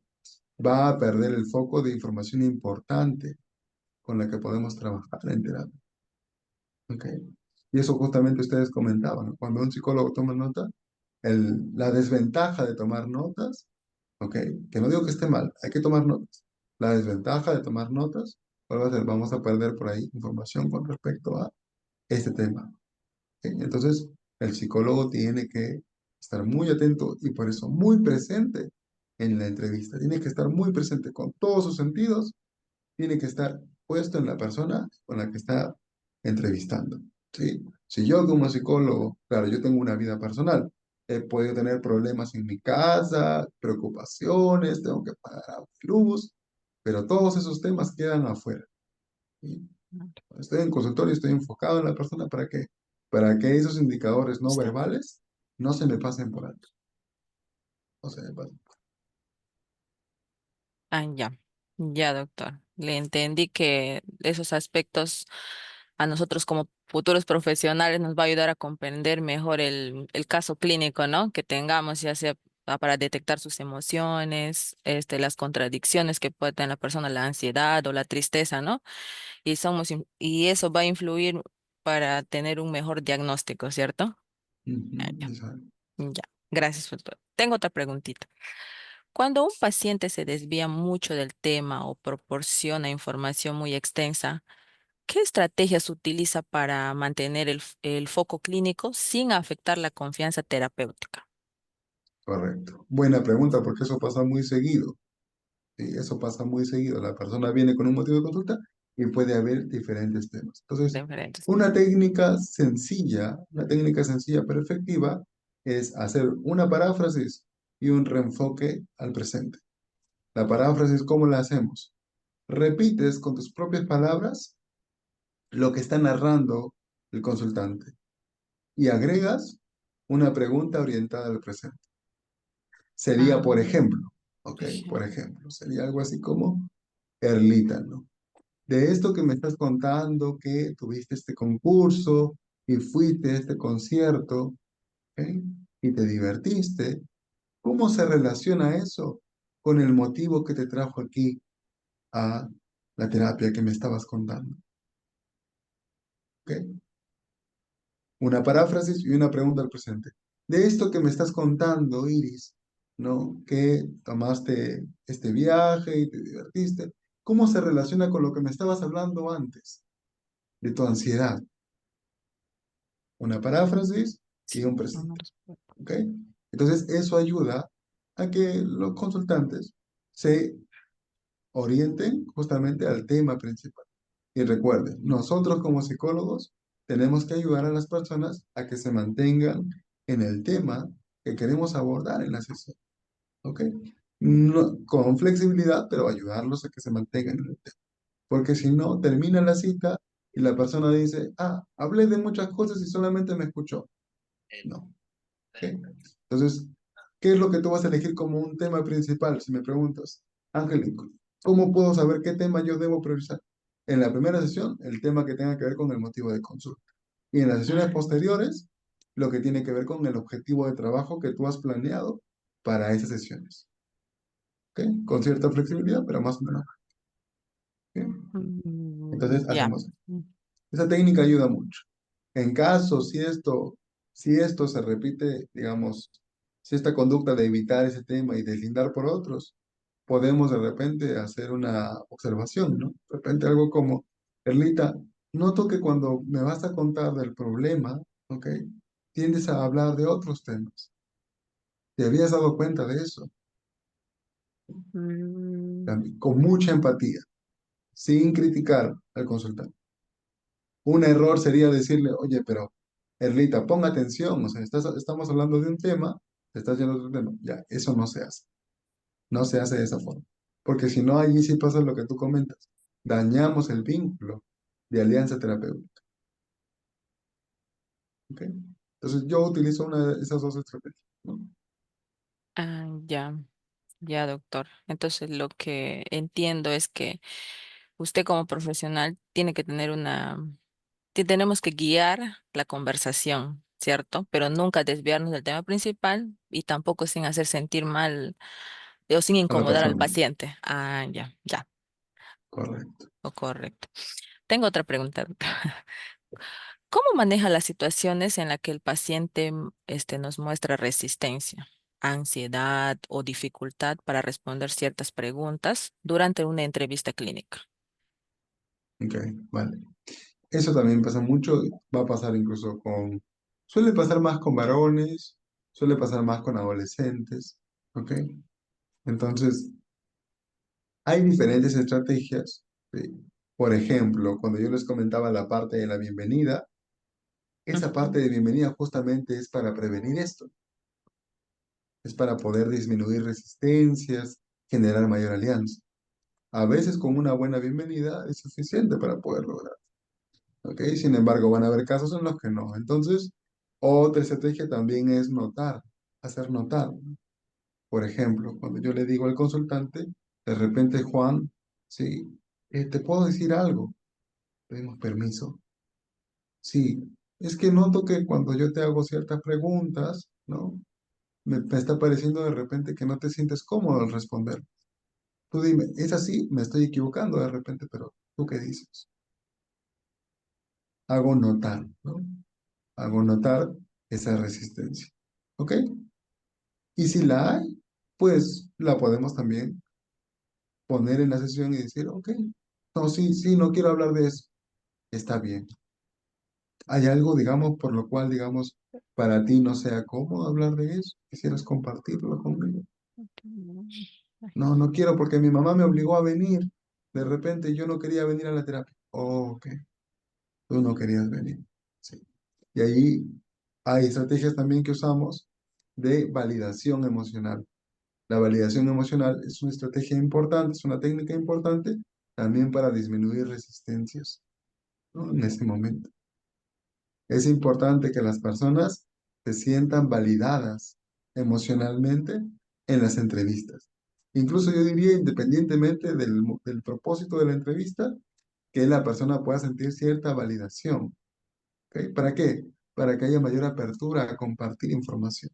va a perder el foco de información importante con la que podemos trabajar en terapia. ¿Ok? Y eso justamente ustedes comentaban, ¿no? Cuando un psicólogo toma nota, la desventaja de tomar notas, ¿ok? Que no digo que esté mal, hay que tomar notas. La desventaja de tomar notas, ¿cuál va a ser? Vamos a perder por ahí información con respecto a este tema. ¿Ok? Entonces, el psicólogo tiene que estar muy atento y por eso muy presente en la entrevista. Tiene que estar muy presente con todos sus sentidos, tiene que estar puesto en la persona con la que está entrevistando. ¿Sí? Si yo como psicólogo, claro, yo tengo una vida personal, he podido tener problemas en mi casa, preocupaciones, tengo que pagar agua y luz, pero todos esos temas quedan afuera. ¿Sí? Cuando estoy en consultorio, estoy enfocado en la persona para que esos indicadores no sí. verbales no se me pasen por alto. No se me pasen. Ah, ya, ya, doctor. Le entendí que esos aspectos a nosotros como futuros profesionales nos va a ayudar a comprender mejor el caso clínico, ¿no? Que tengamos, ya sea para detectar sus emociones, las contradicciones que puede tener la persona, la ansiedad o la tristeza, ¿no? Y eso va a influir para tener un mejor diagnóstico, ¿cierto? Ah, Ujú, ya, exacto. ya. Gracias, doctor. Tengo otra preguntita. Cuando un paciente se desvía mucho del tema o proporciona información muy extensa, ¿qué estrategias utiliza para mantener el foco clínico sin afectar la confianza terapéutica? Correcto. Buena pregunta, porque eso pasa muy seguido. Sí, eso pasa muy seguido. La persona viene con un motivo de consulta y puede haber diferentes temas. Entonces, Diferentes. una técnica sencilla pero efectiva es hacer una paráfrasis y un reenfoque al presente. La paráfrasis, ¿cómo la hacemos? Repites con tus propias palabras lo que está narrando el consultante y agregas una pregunta orientada al presente. Sería, Ah, por ejemplo, por ok, por ejemplo. ejemplo, sería algo así como, Erlita, ¿no? De esto que me estás contando, que tuviste este concurso y fuiste a este concierto, ¿ok? Y te divertiste, ¿cómo se relaciona eso con el motivo que te trajo aquí a la terapia que me estabas contando? ¿Ok? Una paráfrasis y una pregunta al presente. De esto que me estás contando, Iris, ¿no? Que tomaste este viaje y te divertiste, ¿cómo se relaciona con lo que me estabas hablando antes de tu ansiedad? Una paráfrasis y Sí, un no, no presente, los puedo. ¿ok? Entonces, eso ayuda a que los consultantes se orienten justamente al tema principal. Y recuerden, nosotros como psicólogos tenemos que ayudar a las personas a que se mantengan en el tema que queremos abordar en la sesión, ¿ok? Con flexibilidad, pero ayudarlos a que se mantengan en el tema. Porque si no, termina la cita y la persona dice, ah, hablé de muchas cosas y solamente me escuchó. No, ¿ok? Entonces, ¿qué es lo que tú vas a elegir como un tema principal? Si me preguntas, Angélico, ¿cómo puedo saber qué tema yo debo priorizar? En la primera sesión, el tema que tenga que ver con el motivo de consulta. Y en las sesiones posteriores, lo que tiene que ver con el objetivo de trabajo que tú has planeado para esas sesiones. ¿Ok? Con cierta flexibilidad, pero más o menos. ¿Ok? Entonces, Ya. hacemos. Esa técnica ayuda mucho. En caso, si esto se repite, digamos, si esta conducta de evitar ese tema y deslindar por otros, podemos de repente hacer una observación, ¿no? De repente algo como, Erlita, noto que cuando me vas a contar del problema, ¿ok? Tiendes a hablar de otros temas. ¿Te habías dado cuenta de eso? Mm, También, con mucha empatía, sin criticar al consultante. Un error sería decirle, oye, pero Erlita, ponga atención, o sea, estamos hablando de un tema, te estás yendo a otro tema. Ya, eso no se hace. No se hace de esa forma. Porque si no, allí sí pasa lo que tú comentas. Dañamos el vínculo de alianza terapéutica. ¿Ok? Entonces yo utilizo una de esas dos estrategias, ¿no? ya, ya, doctor. Entonces, lo que entiendo es que usted como profesional tiene que tener tenemos que guiar la conversación, ¿cierto? Pero nunca desviarnos del tema principal y tampoco sin hacer sentir mal o sin A la incomodar al persona. paciente. Ah, ya, ya, Correcto. correcto. Tengo otra pregunta, doctor. ¿Cómo maneja las situaciones en las que el paciente nos muestra resistencia, ansiedad o dificultad para responder ciertas preguntas durante una entrevista clínica? Ok, vale. Eso también pasa mucho, va a pasar suele pasar más con varones, suele pasar más con adolescentes, ¿ok? Entonces, hay diferentes estrategias. ¿Sí? Por ejemplo, cuando yo les comentaba la parte de la bienvenida, esa parte Ujú. de bienvenida justamente es para prevenir esto, es para poder disminuir resistencias, generar mayor alianza. A veces con una buena bienvenida es suficiente para poder lograr, ¿ok? Sin embargo, van a haber casos en los que no. Entonces, otra estrategia también es notar, hacer notar. Por ejemplo, cuando yo le digo al consultante, De repente, Juan, sí, ¿te puedo decir algo? Pedimos permiso. Sí, es que noto que cuando yo te hago ciertas preguntas, ¿no? Me está pareciendo de repente que no te sientes cómodo al responder. Tú dime, ¿es así? Me estoy equivocando de repente, pero ¿tú qué dices? Hago notar, ¿no? Hago notar esa resistencia. ¿Ok? Y si la hay, pues la podemos también poner en la sesión y decir, ok, no, sí, sí, no quiero hablar de eso. Está bien. ¿Hay algo, digamos, por lo cual, digamos, para ti no sea cómodo hablar de eso? ¿Quisieras compartirlo conmigo? No, no quiero porque mi mamá me obligó a venir. De repente yo no quería venir a la terapia. Oh, ok, tú no querías venir. Sí. Y ahí hay estrategias también que usamos de validación emocional. La validación emocional es una estrategia importante, es una técnica importante también para disminuir resistencias, ¿no? En ese momento. Es importante que las personas se sientan validadas emocionalmente en las entrevistas. Incluso yo diría, independientemente del propósito de la entrevista, que la persona pueda sentir cierta validación. ¿Ok? ¿Para qué? Para que haya mayor apertura a compartir información.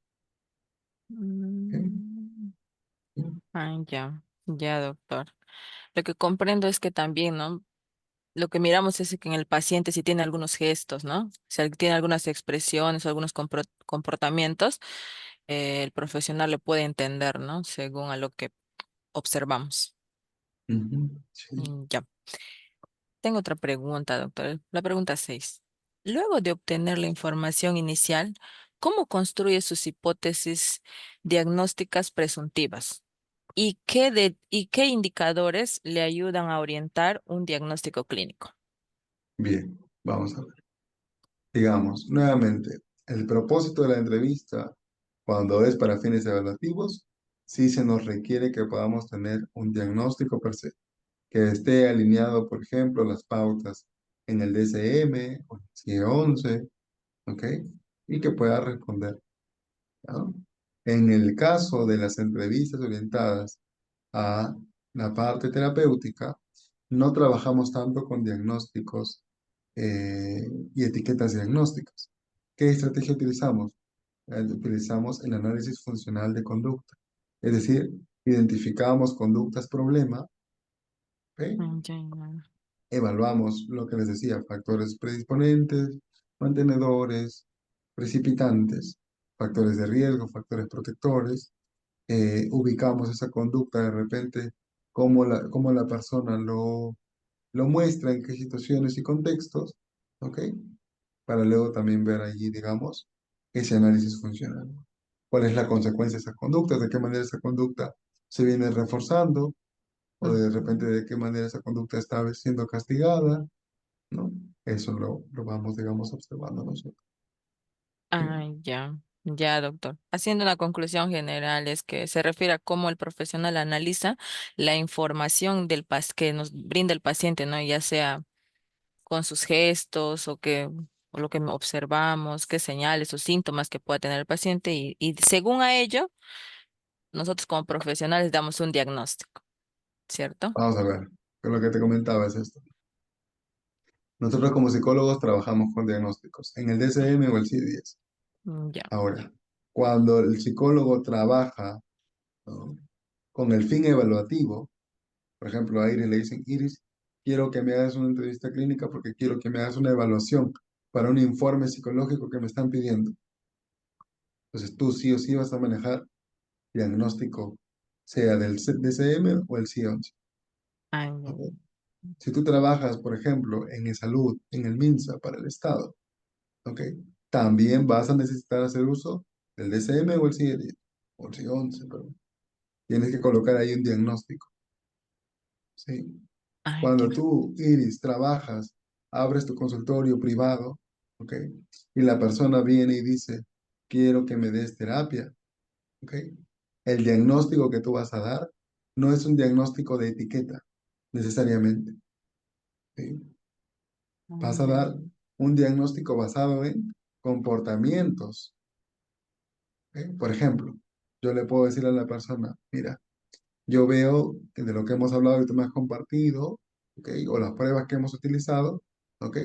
¿Ok? Mm. Ya, ya, doctor. Lo que comprendo es que también, ¿no? Lo que miramos es que en el paciente si tiene algunos gestos, ¿no? Si tiene algunas expresiones o algunos comportamientos, el profesional le puede entender, ¿no? Según a lo que observamos. Ujú, sí. Ya. Tengo otra pregunta, doctor. La pregunta 6. Luego de obtener la información inicial, ¿cómo construye sus hipótesis diagnósticas presuntivas? ¿Y qué indicadores le ayudan a orientar un diagnóstico clínico? Bien, vamos a ver. Digamos, nuevamente, el propósito de la entrevista, cuando es para fines evaluativos, sí se nos requiere que podamos tener un diagnóstico per se, que esté alineado, por ejemplo, las pautas en el DSM o el CIE-11, ¿ok? Y que pueda responder, ¿no? En el caso de las entrevistas orientadas a la parte terapéutica, no trabajamos tanto con diagnósticos y etiquetas diagnósticas. ¿Qué estrategia utilizamos? Utilizamos el análisis funcional de conducta. Es decir, identificamos conductas problema, ¿ok? Ya, ya. Evaluamos lo que les decía, factores predisponentes, mantenedores, precipitantes, factores de riesgo, factores protectores. Ubicamos esa conducta de repente, cómo la persona lo muestra, en qué situaciones y contextos, ¿ok? Para luego también ver allí, digamos, ese análisis funcional. ¿Cuál es la consecuencia de esa conducta? ¿De qué manera esa conducta se viene reforzando? ¿O de repente Ujú. de qué manera esa conducta está siendo castigada? ¿No? Eso lo vamos, digamos, observando nosotros. Ah, ¿Ok? ya, ya, doctor. Haciendo una conclusión general, es que se refiere a cómo el profesional analiza la información que nos brinda el paciente, ¿no? Ya sea con sus gestos o lo que observamos, qué señales o síntomas que pueda tener el paciente y según a ello, nosotros como profesionales damos un diagnóstico, ¿cierto? Vamos a ver, que lo que te comentaba es esto. Nosotros como psicólogos trabajamos con diagnósticos en el DSM o el CIE-10. Ya. Ahora, cuando el psicólogo trabaja, ¿no? Con el fin evaluativo, por ejemplo, a Iris le dicen, Iris, quiero que me hagas una entrevista clínica porque quiero que me hagas una evaluación para un informe psicológico que me están pidiendo. Entonces tú sí o sí vas a manejar diagnóstico, sea del DCM o el C11. Ah, ya. ¿Ok? Si tú trabajas, por ejemplo, en salud, en el MINSA para el Estado, ¿ok? También vas a necesitar hacer uso del DCM o el C10, o el C11, perdón. Tienes que colocar ahí un diagnóstico, ¿sí? Ah, Cuando ya. tú, Iris, trabajas, abres tu consultorio privado, ¿ok? Y la persona viene y dice, quiero que me des terapia, ¿ok? El diagnóstico que tú vas a dar no es un diagnóstico de etiqueta, necesariamente, ¿sí? Ah, Vas a ya. dar un diagnóstico basado en comportamientos, ¿ok? Por ejemplo, yo le puedo decir a la persona, mira, yo veo que de lo que hemos hablado y tú me has compartido, ¿ok? O las pruebas que hemos utilizado, ¿ok?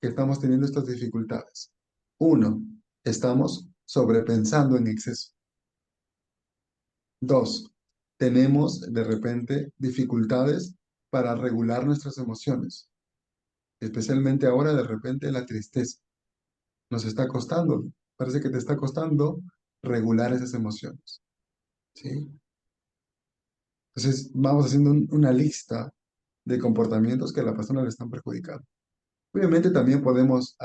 Que estamos teniendo estas dificultades. Uno, estamos sobrepensando en exceso. Dos, tenemos de repente dificultades para regular nuestras emociones, especialmente ahora de repente la tristeza. Nos está costando, parece que te está costando regular esas emociones, ¿sí? Entonces vamos haciendo una lista de comportamientos que a la persona le están perjudicando. Obviamente también podemos,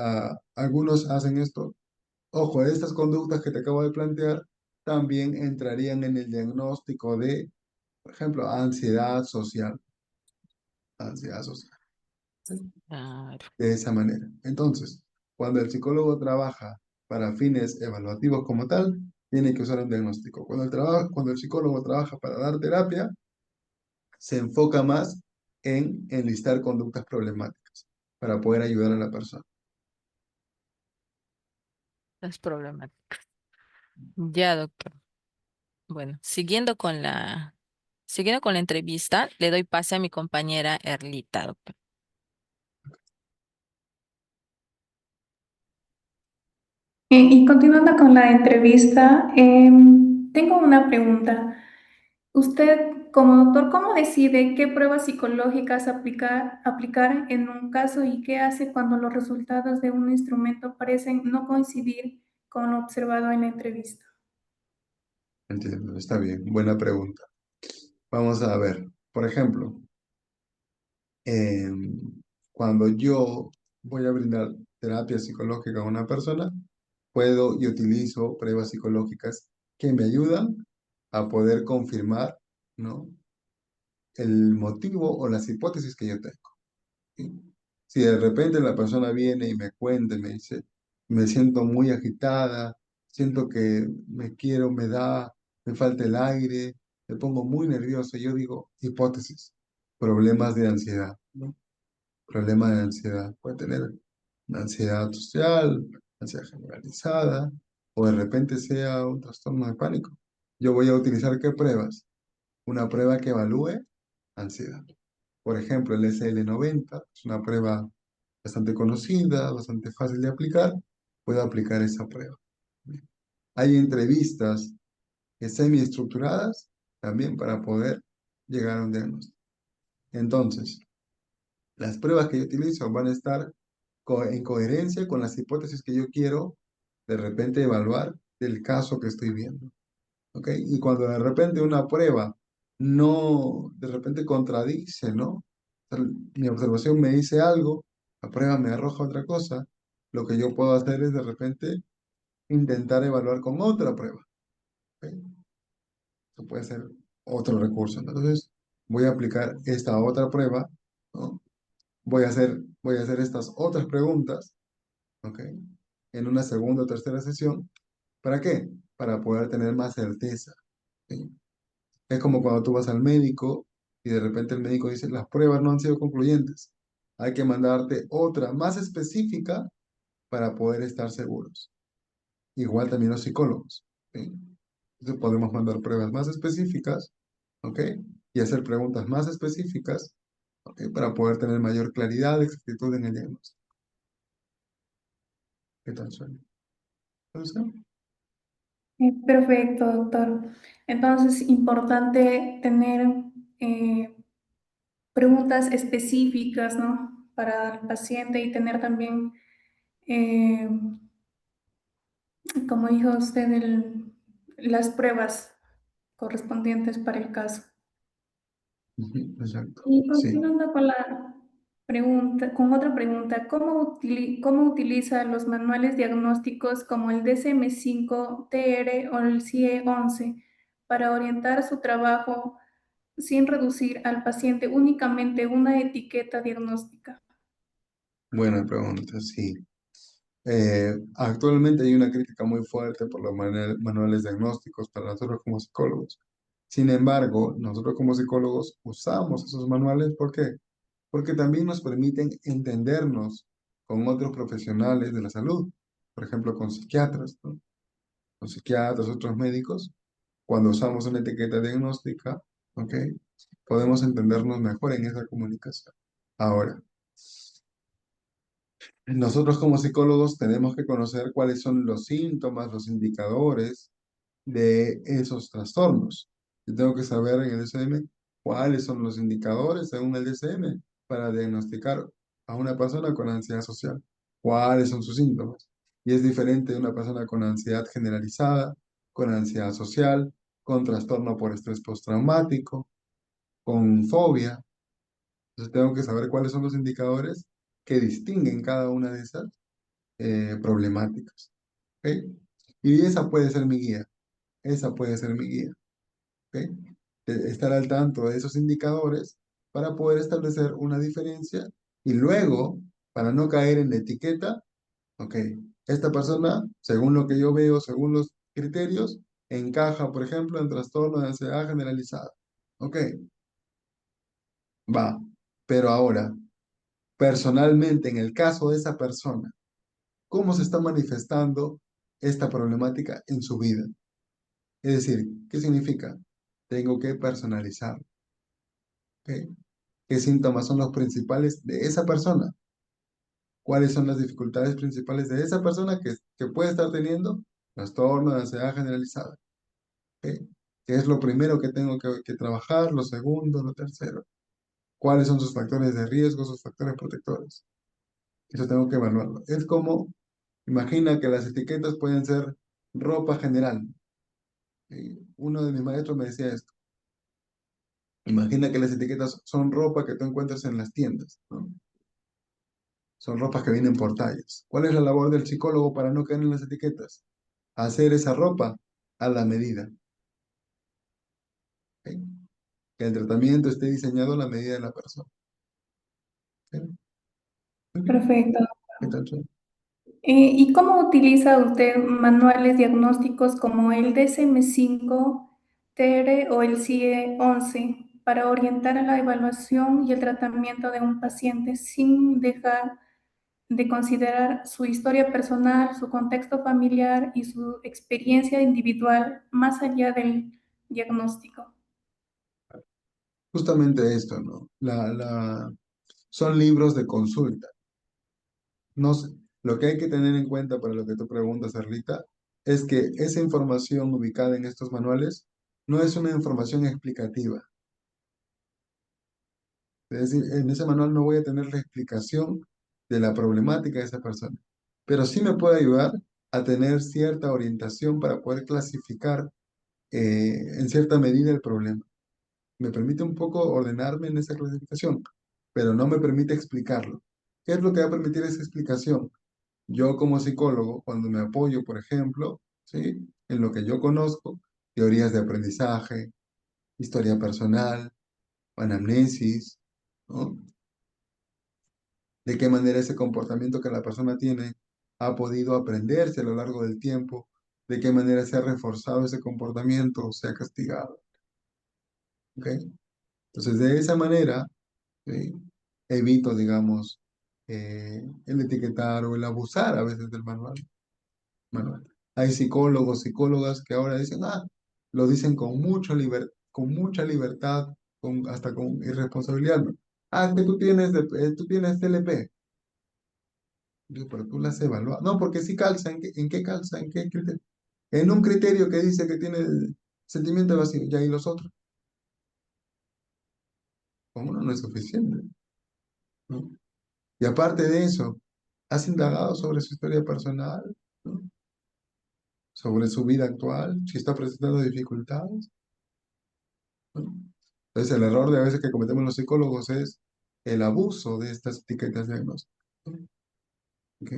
algunos hacen esto. Ojo, estas conductas que te acabo de plantear también entrarían en el diagnóstico de, por ejemplo, ansiedad social. Ansiedad social. Claro. De esa manera. Entonces, cuando el psicólogo trabaja para fines evaluativos como tal, tiene que usar un diagnóstico. Cuando el psicólogo trabaja para dar terapia, se enfoca más en enlistar conductas problemáticas para poder ayudar a la persona. Es problemático. Ya, doctor. Bueno, siguiendo con la entrevista, le doy pase a mi compañera Erlita, doctor. Y continuando con la entrevista, tengo una pregunta. Usted, como doctor, ¿cómo decide qué pruebas psicológicas aplicar en un caso y qué hace cuando los resultados de un instrumento parecen no coincidir con lo observado en la entrevista? Entiendo, está bien. Buena pregunta. Vamos a ver. Por ejemplo, cuando yo voy a brindar terapia psicológica a una persona, puedo y utilizo pruebas psicológicas que me ayudan a poder confirmar, ¿no? El motivo o las hipótesis que yo tengo. ¿Sí? Si de repente la persona viene y me cuenta y me dice, me siento muy agitada, siento que me quiero, me falta el aire, me pongo muy nervioso, yo digo, hipótesis, problemas de ansiedad, ¿no? Problema de ansiedad. Puede tener una ansiedad social, ansiedad generalizada, o de repente sea un trastorno de pánico. Yo voy a utilizar ¿qué pruebas? Una prueba que evalúe ansiedad. Por ejemplo, el SL90 es una prueba bastante conocida, bastante fácil de aplicar. Puedo aplicar esa prueba. Hay entrevistas semiestructuradas también para poder llegar a un diagnóstico. Entonces, las pruebas que yo utilizo van a estar en coherencia con las hipótesis que yo quiero de repente evaluar del caso que estoy viendo. ¿Ok? Y cuando de repente una prueba no, de repente contradice, ¿no? O sea, mi observación me dice algo, la prueba me arroja otra cosa, lo que yo puedo hacer es de repente intentar evaluar con otra prueba. ¿Ok? Eso puede ser otro recurso, ¿no? Entonces, voy a aplicar esta otra prueba, ¿no? Voy a hacer estas otras preguntas, ¿ok? En una segunda o tercera sesión. ¿Para qué? Para poder tener más certeza. ¿Sí? Es como cuando tú vas al médico y de repente el médico dice, las pruebas no han sido concluyentes. Hay que mandarte otra más específica para poder estar seguros. Igual también los psicólogos. ¿Sí? Entonces podemos mandar pruebas más específicas, ¿ok? Y hacer preguntas más específicas, ¿ok? Para poder tener mayor claridad, exactitud en el diagnóstico. ¿Qué tal suena? ¿Entonces? Perfecto, doctor. Entonces, importante tener preguntas específicas, ¿no? Para el paciente y tener también, eh, como dijo usted, las pruebas correspondientes para el caso. Exacto. Y Sí. continuando con la pregunta, con otra pregunta, ¿cómo utiliza los manuales diagnósticos como el DSM-5, TR o el CIE-11 para orientar su trabajo sin reducir al paciente únicamente una etiqueta diagnóstica? Buena pregunta, sí. Actualmente hay una crítica muy fuerte por los manuales diagnósticos para nosotros como psicólogos. Sin embargo, nosotros como psicólogos usamos esos manuales. ¿Por qué? Porque también nos permiten entendernos con otros profesionales de la salud, por ejemplo, con psiquiatras, ¿no? Con psiquiatras, otros médicos. Cuando usamos una etiqueta diagnóstica, ¿ok? Podemos entendernos mejor en esa comunicación. Ahora, nosotros como psicólogos tenemos que conocer cuáles son los síntomas, los indicadores de esos trastornos. Yo tengo que saber en el DSM cuáles son los indicadores según el DSM para diagnosticar a una persona con ansiedad social. ¿Cuáles son sus síntomas? Y es diferente de una persona con ansiedad generalizada, con ansiedad social, con trastorno por estrés postraumático, con fobia. Entonces tengo que saber cuáles son los indicadores que distinguen cada una de esas problemáticas. ¿Ok? Y esa puede ser mi guía. Esa puede ser mi guía. ¿Ok? Estar al tanto de esos indicadores para poder establecer una diferencia y luego, para no caer en la etiqueta, ok, esta persona, según lo que yo veo, según los criterios, encaja, por ejemplo, en trastorno de ansiedad generalizada. Ok, va. Pero ahora, personalmente, en el caso de esa persona, ¿cómo se está manifestando esta problemática en su vida? Es decir, ¿qué significa? Tengo que personalizar. ¿Ok? ¿Qué síntomas son los principales de esa persona? ¿Cuáles son las dificultades principales de esa persona que puede estar teniendo trastorno de ansiedad generalizada? ¿Ok? ¿Qué es lo primero que tengo que trabajar? Lo segundo, lo tercero. ¿Cuáles son sus factores de riesgo, sus factores protectores? Eso tengo que evaluarlo. Es como, imagina que las etiquetas pueden ser ropa general. Uno de mis maestros me decía esto. Imagina que las etiquetas son ropa que tú encuentras en las tiendas, ¿no? Son ropas que vienen por tallas. ¿Cuál es la labor del psicólogo para no caer en las etiquetas? Hacer esa ropa a la medida. ¿Ok? Que el tratamiento esté diseñado a la medida de la persona. ¿Ok? Muy bien. Perfecto. ¿Qué tal, Sol? ¿Y cómo utiliza usted manuales diagnósticos como el DSM-5, TR o el CIE-11 para orientar a la evaluación y el tratamiento de un paciente sin dejar de considerar su historia personal, su contexto familiar y su experiencia individual más allá del diagnóstico? Justamente esto, ¿no? Son libros de consulta. No sé, lo que hay que tener en cuenta para lo que tú preguntas, Arlita, es que esa información ubicada en estos manuales no es una información explicativa. Es decir, en ese manual no voy a tener la explicación de la problemática de esa persona, pero sí me puede ayudar a tener cierta orientación para poder clasificar en cierta medida el problema. Me permite un poco ordenarme en esa clasificación, pero no me permite explicarlo. ¿Qué es lo que va a permitir esa explicación? Yo como psicólogo, cuando me apoyo, por ejemplo, ¿sí? En lo que yo conozco, teorías de aprendizaje, historia personal, anamnesis, ¿no? De qué manera ese comportamiento que la persona tiene ha podido aprenderse a lo largo del tiempo, de qué manera se ha reforzado ese comportamiento o se ha castigado. ¿Ok? Entonces, de esa manera, ¿sí? Evito, digamos, el etiquetar o el abusar a veces del manual. Hay psicólogos, psicólogas que ahora dicen, lo dicen con mucha libertad, hasta con irresponsabilidad, ¿no? Que tú tienes TLP. Digo, pero tú las evalúas. No, porque sí calza. ¿En qué calza? ¿En qué criterio? En un criterio que dice que tiene sentimiento de vacío. Ya, ¿y los otros? Con uno no es suficiente, ¿no? Y aparte de eso, ¿has indagado sobre su historia personal? ¿No? Sobre su vida actual, si está presentando dificultades, ¿no? Entonces, el error de a veces que cometemos los psicólogos es el abuso de estas etiquetas diagnósticas, ¿no? ¿Ok?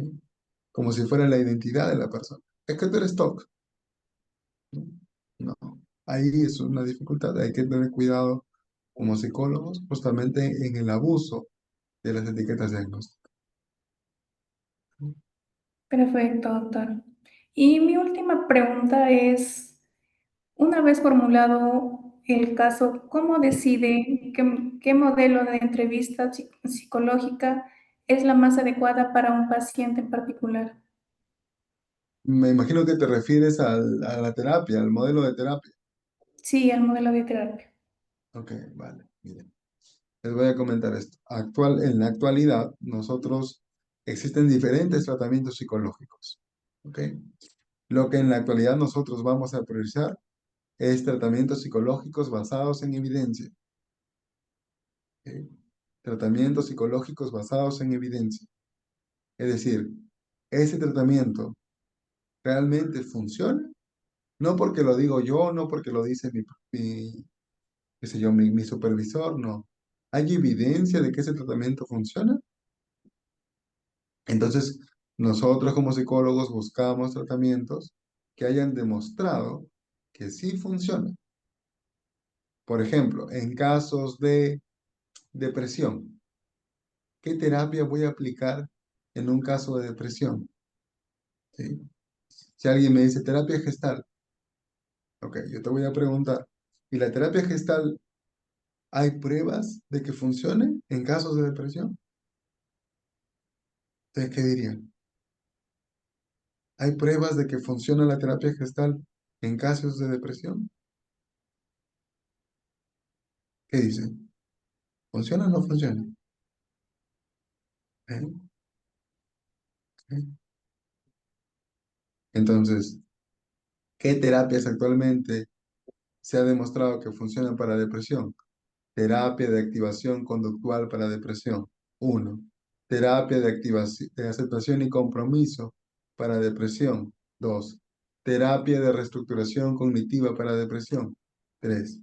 Como si fuera la identidad de la persona. Es que tú eres TOC, ¿no? No, ahí es una dificultad, hay que tener cuidado como psicólogos justamente en el abuso de las etiquetas diagnósticas. Perfecto, doctor. Y mi última pregunta es, una vez formulado el caso, ¿cómo decide qué modelo de entrevista psicológica es la más adecuada para un paciente en particular? Me imagino que te refieres a la terapia, al modelo de terapia. Sí, el modelo de terapia. Ok, vale, miren. Les voy a comentar esto. En la actualidad, existen diferentes tratamientos psicológicos. ¿Ok? Lo que en la actualidad nosotros vamos a priorizar es tratamientos psicológicos basados en evidencia. ¿Ok? Tratamientos psicológicos basados en evidencia. Es decir, ese tratamiento realmente funciona, no porque lo digo yo, no porque lo dice qué sé yo, mi supervisor, no. ¿Hay evidencia de que ese tratamiento funciona? Entonces, nosotros como psicólogos buscamos tratamientos que hayan demostrado que sí funcionan. Por ejemplo, en casos de depresión, ¿qué terapia voy a aplicar en un caso de depresión? ¿Sí? Si alguien me dice terapia gestal, ok, yo te voy a preguntar, ¿y la terapia gestal hay pruebas de que funcione en casos de depresión? Entonces, ¿qué dirían? ¿Hay pruebas de que funciona la terapia gestal en casos de depresión? ¿Qué dicen? ¿Funciona o no funciona? ¿Eh? ¿Eh? Entonces, ¿qué terapias actualmente se ha demostrado que funcionan para depresión? Terapia de activación conductual para depresión. Uno. Terapia de activación, de aceptación y compromiso para depresión. Dos. Terapia de reestructuración cognitiva para depresión. Tres.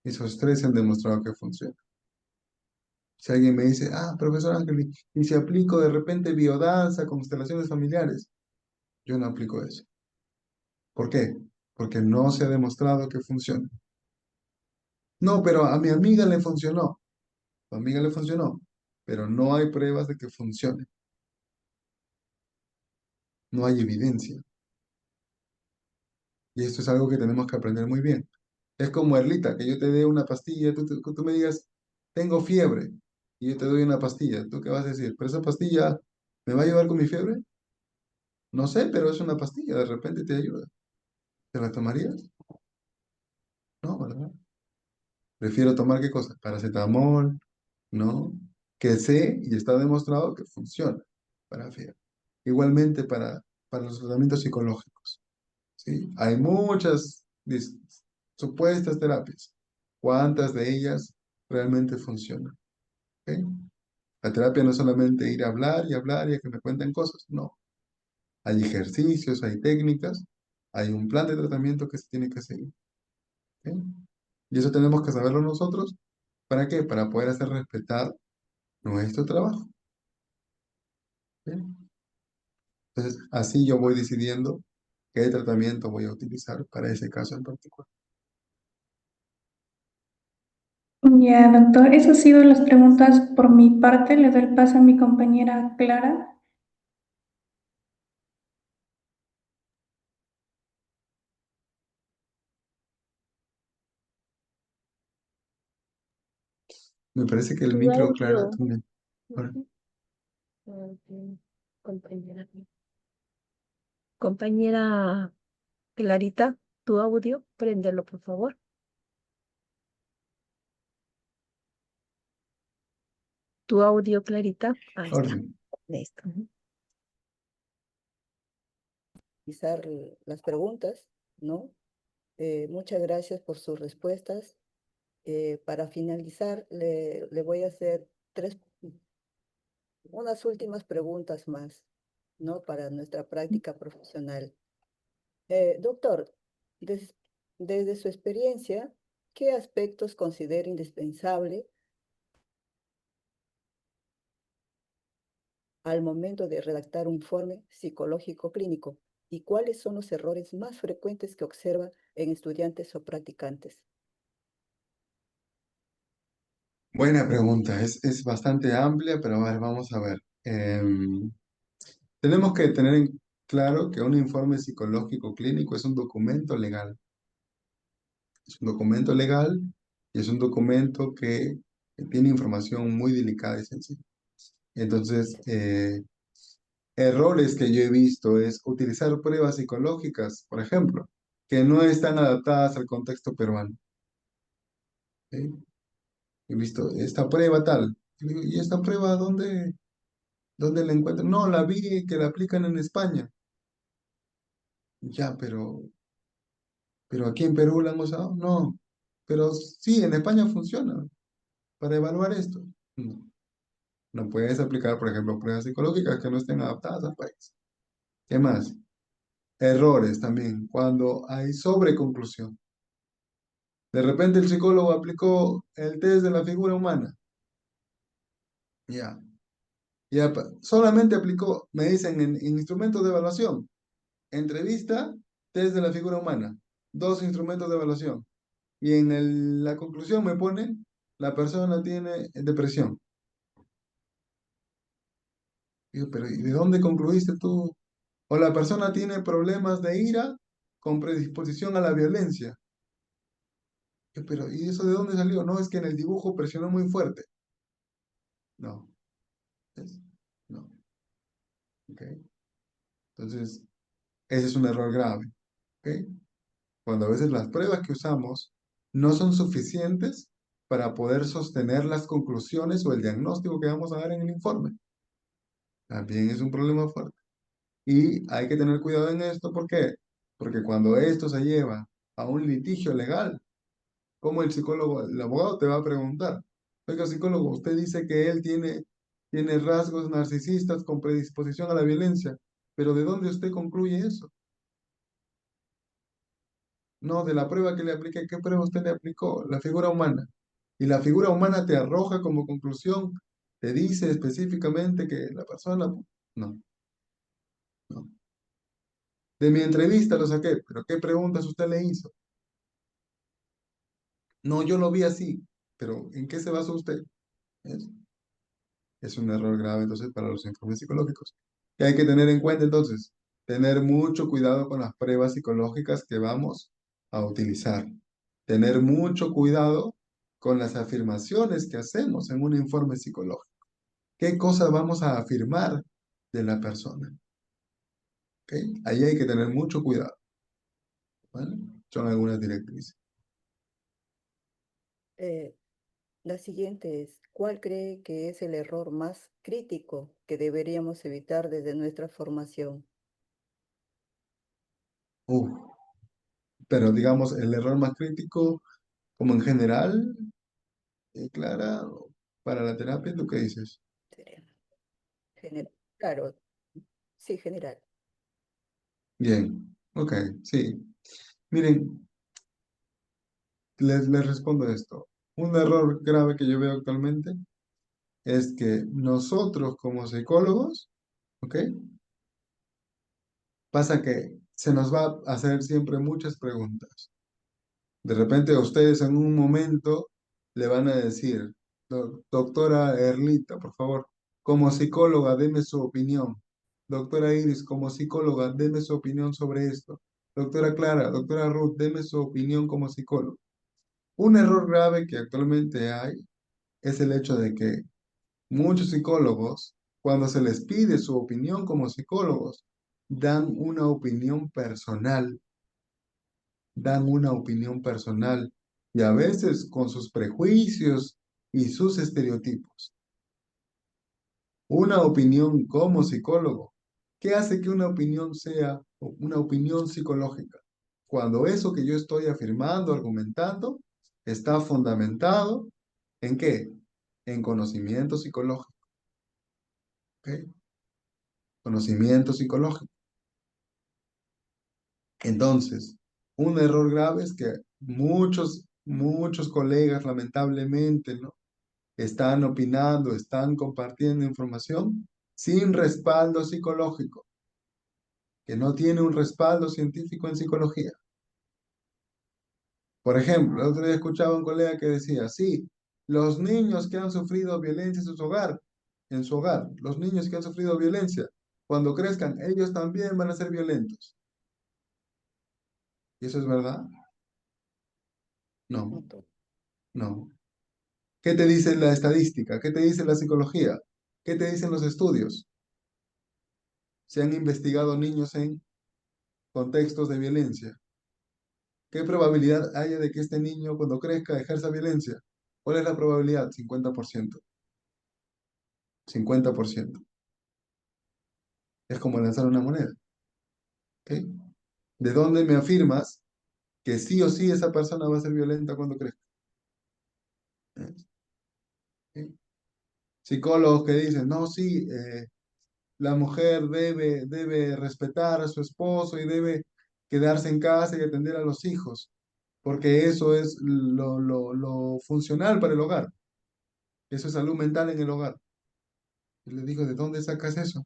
Esos tres se han demostrado que funcionan. Si alguien me dice, profesor Ángel, ¿y si aplico de repente biodanza, constelaciones familiares? Yo no aplico eso. ¿Por qué? Porque no se ha demostrado que funciona. No, pero a mi amiga le funcionó. A mi amiga le funcionó, pero no hay pruebas de que funcione. No hay evidencia. Y esto es algo que tenemos que aprender muy bien. Es como Erlita, que yo te dé una pastilla, tú me digas, tengo fiebre, y yo te doy una pastilla. ¿Tú qué vas a decir? ¿Pero esa pastilla me va a ayudar con mi fiebre? No sé, pero es una pastilla, de repente te ayuda. ¿Te la tomarías? No, ¿verdad? Prefiero tomar qué cosa, paracetamol, ¿no? Que sé y está demostrado que funciona para fiebre. Igualmente para los tratamientos psicológicos, ¿sí? Hay muchas supuestas terapias. ¿Cuántas de ellas realmente funcionan? ¿Ok? La terapia no es solamente ir a hablar y a que me cuenten cosas, no. Hay ejercicios, hay técnicas, hay un plan de tratamiento que se tiene que seguir. ¿Ok? Y eso tenemos que saberlo nosotros. ¿Para qué? Para poder hacer respetar nuestro trabajo. ¿Ok? Entonces, así yo voy decidiendo qué tratamiento voy a utilizar para ese caso en particular. Ya, doctor, esas han sido las preguntas por mi parte. Le doy el paso a mi compañera Clara. Me parece que el Tu micro, Clara, audio. también. Ahora, Ujú. Ok, compañera. Compañera Clarita, tu audio, préndelo, por favor. Tu audio, Clarita. Ahí está. orden. Listo. Ujú. Realizar las preguntas, ¿no? Muchas gracias por sus respuestas. Para finalizar, le voy a hacer unas últimas preguntas más, ¿no? Para nuestra práctica profesional. Doctor, des- desde su experiencia, ¿qué aspectos considera indispensable al momento de redactar un informe psicológico clínico? ¿Y cuáles son los errores más frecuentes que observa en estudiantes o practicantes? Buena pregunta, es bastante amplia, pero a ver, vamos a ver. Tenemos que tener en claro que un informe psicológico clínico es un documento legal. Es un documento legal y es un documento que tiene información muy delicada y sensible. Entonces, errores que yo he visto es utilizar pruebas psicológicas, por ejemplo, que no están adaptadas al contexto peruano. ¿ok? He visto esta prueba tal. Y digo, ¿y esta prueba dónde la encuentro? No, la vi que la aplican en España. Ya, pero aquí en Perú la han usado. No, pero sí, en España funciona para evaluar esto. No, no puedes aplicar, por ejemplo, pruebas psicológicas que no estén adaptadas al país. ¿Qué más? Errores también, cuando hay sobreconclusión. De repente el psicólogo aplicó el test de la figura humana. Ya, ya, solamente aplicó, me dicen en instrumentos de evaluación, entrevista, test de la figura humana, dos instrumentos de evaluación. Y en la conclusión me pone, la persona tiene depresión. Digo, pero ¿y de dónde concluiste tú? O la persona tiene problemas de ira con predisposición a la violencia. Digo, pero ¿y eso de dónde salió? No, es que en el dibujo presionó muy fuerte. No, es- no, ¿ok? Entonces, ese es un error grave, ¿ok? Cuando a veces las pruebas que usamos no son suficientes para poder sostener las conclusiones o el diagnóstico que vamos a dar en el informe. También es un problema fuerte. Y hay que tener cuidado en esto, ¿por qué? Porque cuando esto se lleva a un litigio legal, como el psicólogo, el abogado te va a preguntar, oiga, psicólogo, usted dice que él tiene rasgos narcisistas con predisposición a la violencia, pero ¿de dónde usted concluye eso? No, de la prueba que le apliqué, ¿qué prueba usted le aplicó? La figura humana. Y la figura humana te arroja como conclusión, te dice específicamente que la persona, no, no. De mi entrevista lo saqué, pero ¿qué preguntas usted le hizo? No, yo lo vi así, pero ¿en qué se basó usted? Es, es un error grave entonces para los informes psicológicos. ¿Qué hay que tener en cuenta entonces? Tener mucho cuidado con las pruebas psicológicas que vamos a utilizar. Tener mucho cuidado con las afirmaciones que hacemos en un informe psicológico. ¿Qué cosas vamos a afirmar de la persona? ¿Ok? Ahí hay que tener mucho cuidado. ¿Vale? Son algunas directrices. Eh, la siguiente es, ¿cuál cree que es el error más crítico que deberíamos evitar desde nuestra formación? Uf, pero digamos, el error más crítico, como en general, Clara, para la terapia, ¿tú qué dices? Sería claro, sí, general. Bien, ok, sí. Miren, les respondo esto. Un error grave que yo veo actualmente es que nosotros como psicólogos, ¿ok? Pasa que se nos va a hacer siempre muchas preguntas. De repente a ustedes en un momento le van a decir, Doctora Erlita, por favor, como psicóloga, deme su opinión. Doctora Iris, como psicóloga, deme su opinión sobre esto. Doctora Clara, doctora Ruth, deme su opinión como psicólogo. Un error grave que actualmente hay es el hecho de que muchos psicólogos, cuando se les pide su opinión como psicólogos, dan una opinión personal, dan una opinión personal y a veces con sus prejuicios y sus estereotipos. Una opinión como psicólogo. ¿Qué hace que una opinión sea una opinión psicológica? Cuando eso que yo estoy afirmando, argumentando, está fundamentado ¿en qué? En conocimiento psicológico. ¿Ok? Conocimiento psicológico. Entonces, un error grave es que muchos colegas, lamentablemente, ¿no? Están opinando, están compartiendo información sin respaldo psicológico, que no tiene un respaldo científico en psicología. Por ejemplo, el otro día escuchaba a un colega que decía, sí, los niños que han sufrido violencia en su hogar, los niños que han sufrido violencia, cuando crezcan, ellos también van a ser violentos. ¿Y eso es verdad? No, No todo. no. ¿Qué te dice la estadística? ¿Qué te dice la psicología? ¿Qué te dicen los estudios? Se han investigado niños en contextos de violencia. ¿Qué probabilidad haya de que este niño cuando crezca ejerza violencia? ¿Cuál es la probabilidad? 50%. 50%. Es como lanzar una moneda. ¿Ok? ¿De dónde me afirmas que sí o sí esa persona va a ser violenta cuando crezca? ¿Ok? Psicólogos que dicen, no, sí, la mujer debe respetar a su esposo y debe quedarse en casa y atender a los hijos, porque eso es lo funcional para el hogar. Eso es salud mental en el hogar. Y le digo, ¿de dónde sacas eso?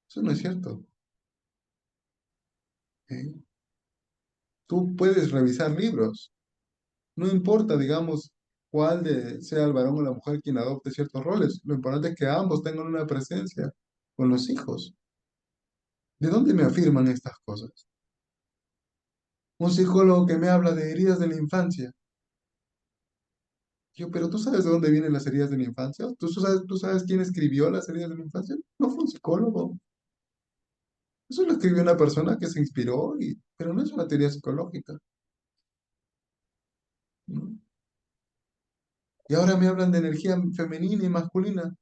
Eso no es cierto. ¿Eh? Tú puedes revisar libros. No importa, digamos, sea el varón o la mujer quien adopte ciertos roles. Lo importante es que ambos tengan una presencia con los hijos. ¿De dónde me afirman estas cosas? Un psicólogo que me habla de heridas de la infancia. Yo, pero ¿tú sabes de dónde vienen las heridas de la infancia? ¿Tú sabes quién escribió las heridas de la infancia? No fue un psicólogo. Eso lo escribió una persona que se inspiró, pero no es una teoría psicológica, ¿no? Y ahora me hablan de energía femenina y masculina.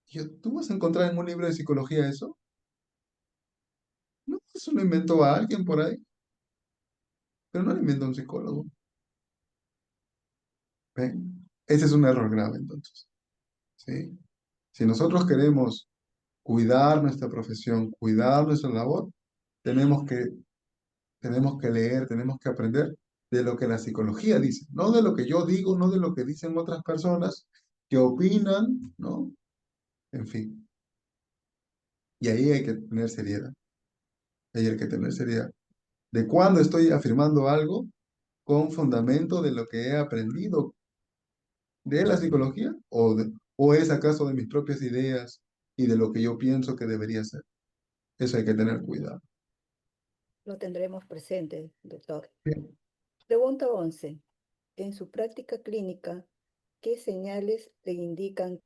Yo, ¿tú vas a encontrar en un libro de psicología eso? No, eso lo inventó a alguien por ahí, pero no lo inventó un psicólogo. ¿Ven? Ese es un error grave entonces, ¿sí? Si nosotros queremos cuidar nuestra profesión, cuidar nuestra labor, tenemos que, tenemos que leer, tenemos que aprender de lo que la psicología dice, no de lo que yo digo, no de lo que dicen otras personas que opinan, ¿no? En fin, y ahí hay que tener seriedad, ahí hay que tener seriedad. ¿De cuándo estoy afirmando algo con fundamento de lo que he aprendido de la psicología o es acaso de mis propias ideas y de lo que yo pienso que debería ser? Eso hay que tener cuidado. Lo tendremos presente, doctor. Bien. Pregunta 11. En su práctica clínica, ¿qué señales le indican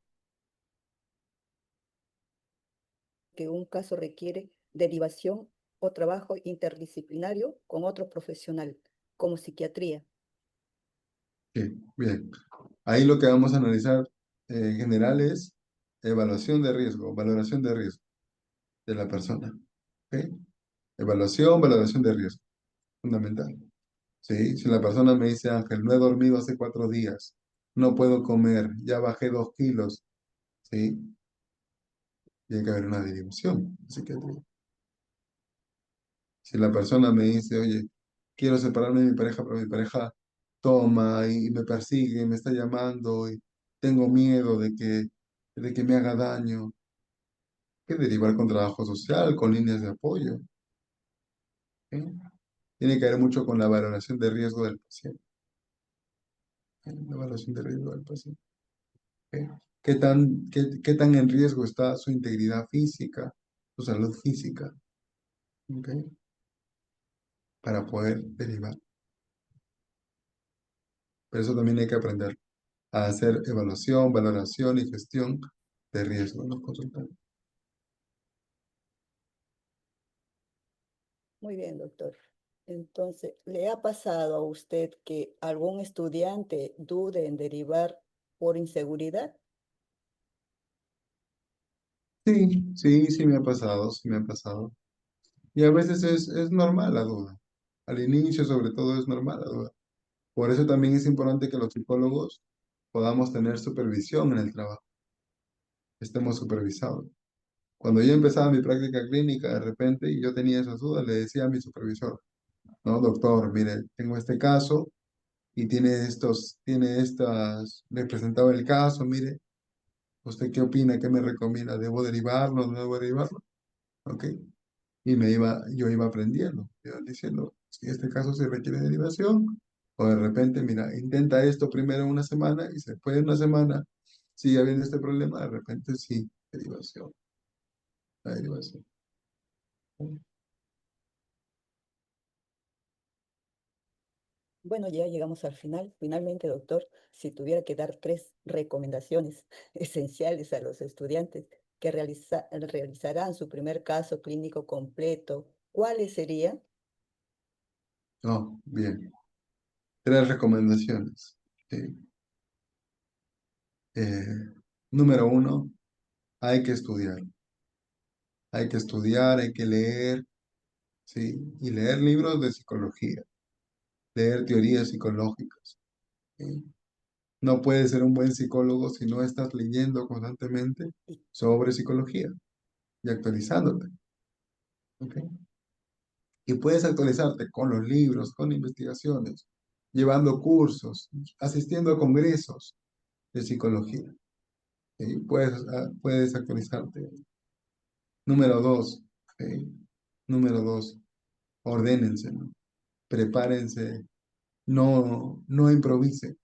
que un caso requiere derivación o trabajo interdisciplinario con otro profesional, como psiquiatría? Sí, bien. Ahí lo que vamos a analizar en general es evaluación de riesgo, valoración de riesgo de la persona. ¿Ok? Evaluación, valoración de riesgo, fundamental. ¿Sí? Si la persona me dice, Ángel, no he dormido hace 4 días, no puedo comer, ya bajé 2 kilos, ¿sí? Tiene que haber una derivación de psiquiatría. Si la persona me dice, oye, quiero separarme de mi pareja, pero mi pareja toma y me persigue, y me está llamando y tengo miedo de que me haga daño, que derivar con trabajo social, con líneas de apoyo. ¿Eh? Tiene que ver mucho con la valoración de riesgo del paciente. La evaluación de riesgo del paciente. ¿Ok? ¿Qué tan en riesgo está su integridad física, su salud física? ¿Ok? Para poder derivar. Pero eso también hay que aprender a hacer evaluación, valoración y gestión de riesgo en los consultorios. Muy bien, doctor. Entonces, ¿le ha pasado a usted que algún estudiante dude en derivar por inseguridad? Sí, sí, sí me ha pasado, sí me ha pasado. Y a veces es normal la duda. Al inicio, sobre todo, es normal la duda. Por eso también es importante que los psicólogos podamos tener supervisión en el trabajo, estemos supervisados. Cuando yo empezaba mi práctica clínica, de repente, y yo tenía esas dudas, le decía a mi supervisor, no, doctor, mire, tengo este caso y le presentaba el caso, mire, ¿usted qué opina? ¿Qué me recomienda? ¿Debo derivarlo? ¿No debo derivarlo? ¿Ok? Y yo iba aprendiendo, iba diciendo, si este caso se requiere derivación, o de repente, mira, intenta esto primero una semana y después de una semana sigue habiendo este problema, de repente sí, derivación, la derivación. Bueno, ya llegamos al final. Finalmente, doctor, si tuviera que dar 3 recomendaciones esenciales a los estudiantes que realizarán su primer caso clínico completo, ¿cuáles serían? Oh, bien. 3 recomendaciones. ¿Sí? Eh, Número 1, hay que estudiar. Hay que estudiar, hay que leer, ¿sí? Y leer libros de psicología, leer teorías psicológicas, ¿sí? No puedes ser un buen psicólogo si no estás leyendo constantemente Y sobre psicología y actualizándote, ¿ok? Y puedes actualizarte con los libros, con investigaciones, llevando cursos, asistiendo a congresos de psicología. ¿Sí? Puedes actualizarte. Número 2, ¿sí? Número 2, ordénense, ¿no? Prepárense, no improvisen,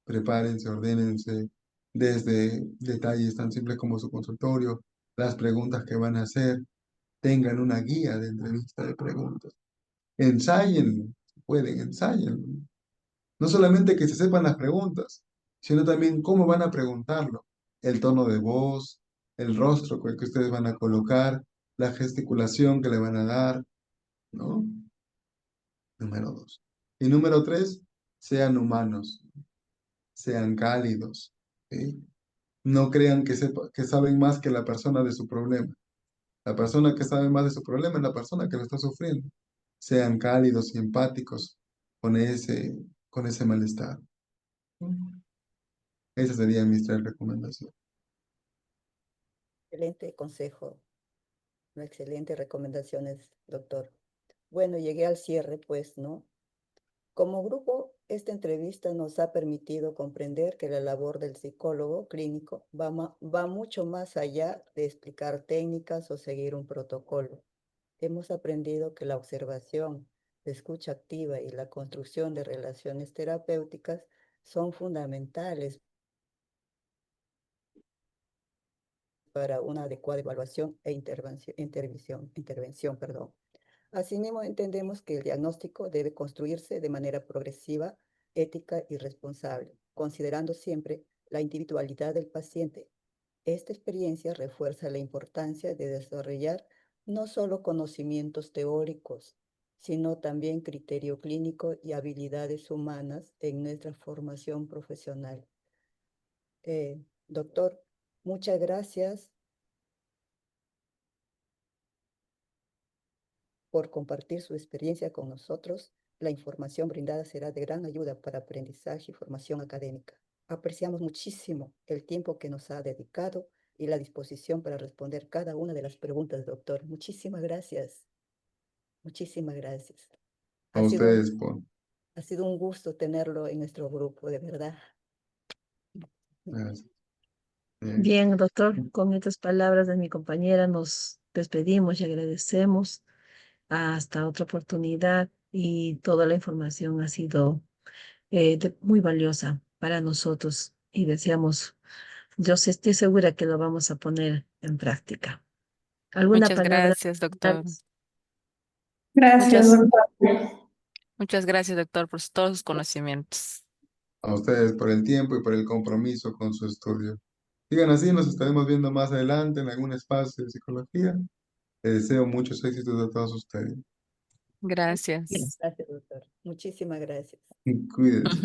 prepárense, ordénense desde detalles tan simples como su consultorio, las preguntas que van a hacer, tengan una guía de entrevista de preguntas. Ensayen, si pueden, ensayen. No solamente que se sepan las preguntas, sino también cómo van a preguntarlo, el tono de voz, el rostro con el que ustedes van a colocar, la gesticulación que le van a dar, ¿no? Número 2. Y número 3, sean humanos, sean cálidos, ¿sí? No crean que saben más que la persona de su problema. La persona que sabe más de su problema es la persona que lo está sufriendo. Sean cálidos y empáticos con con ese malestar. Esas serían mis 3 recomendaciones. excelente consejo, ¿no? Excelentes recomendaciones, doctor. Bueno, llegué al cierre, pues, ¿no? Como grupo, esta entrevista nos ha permitido comprender que la labor del psicólogo clínico va mucho más allá de explicar técnicas o seguir un protocolo. Hemos aprendido que la observación, la escucha activa y la construcción de relaciones terapéuticas son fundamentales para una adecuada evaluación e intervención. Asimismo, entendemos que el diagnóstico debe construirse de manera progresiva, ética y responsable, considerando siempre la individualidad del paciente. Esta experiencia refuerza la importancia de desarrollar no solo conocimientos teóricos, sino también criterio clínico y habilidades humanas en nuestra formación profesional. Doctor, muchas gracias por compartir su experiencia con nosotros. La información brindada será de gran ayuda para aprendizaje y formación académica. Apreciamos muchísimo el tiempo que nos ha dedicado y la disposición para responder cada una de las preguntas, doctor. Muchísimas gracias. Muchísimas gracias. A Ha sido un, ustedes por... ha sido un gusto tenerlo en nuestro grupo, de verdad. Gracias. Bien, doctor, con estas palabras de mi compañera nos despedimos y agradecemos. Hasta otra oportunidad y toda la información ha sido muy valiosa para nosotros y deseamos, yo sí estoy segura que lo vamos a poner en práctica. ¿Alguna Muchas palabra gracias, doctor. finales? Gracias, Muchas, doctor. muchas gracias, doctor, por todos sus conocimientos. A ustedes por el tiempo y por el compromiso con su estudio. Sigan así, nos estaremos viendo más adelante en algún espacio de psicología. Les deseo muchos éxitos a todos ustedes. Gracias. Gracias, doctor. Muchísimas gracias. Cuídense.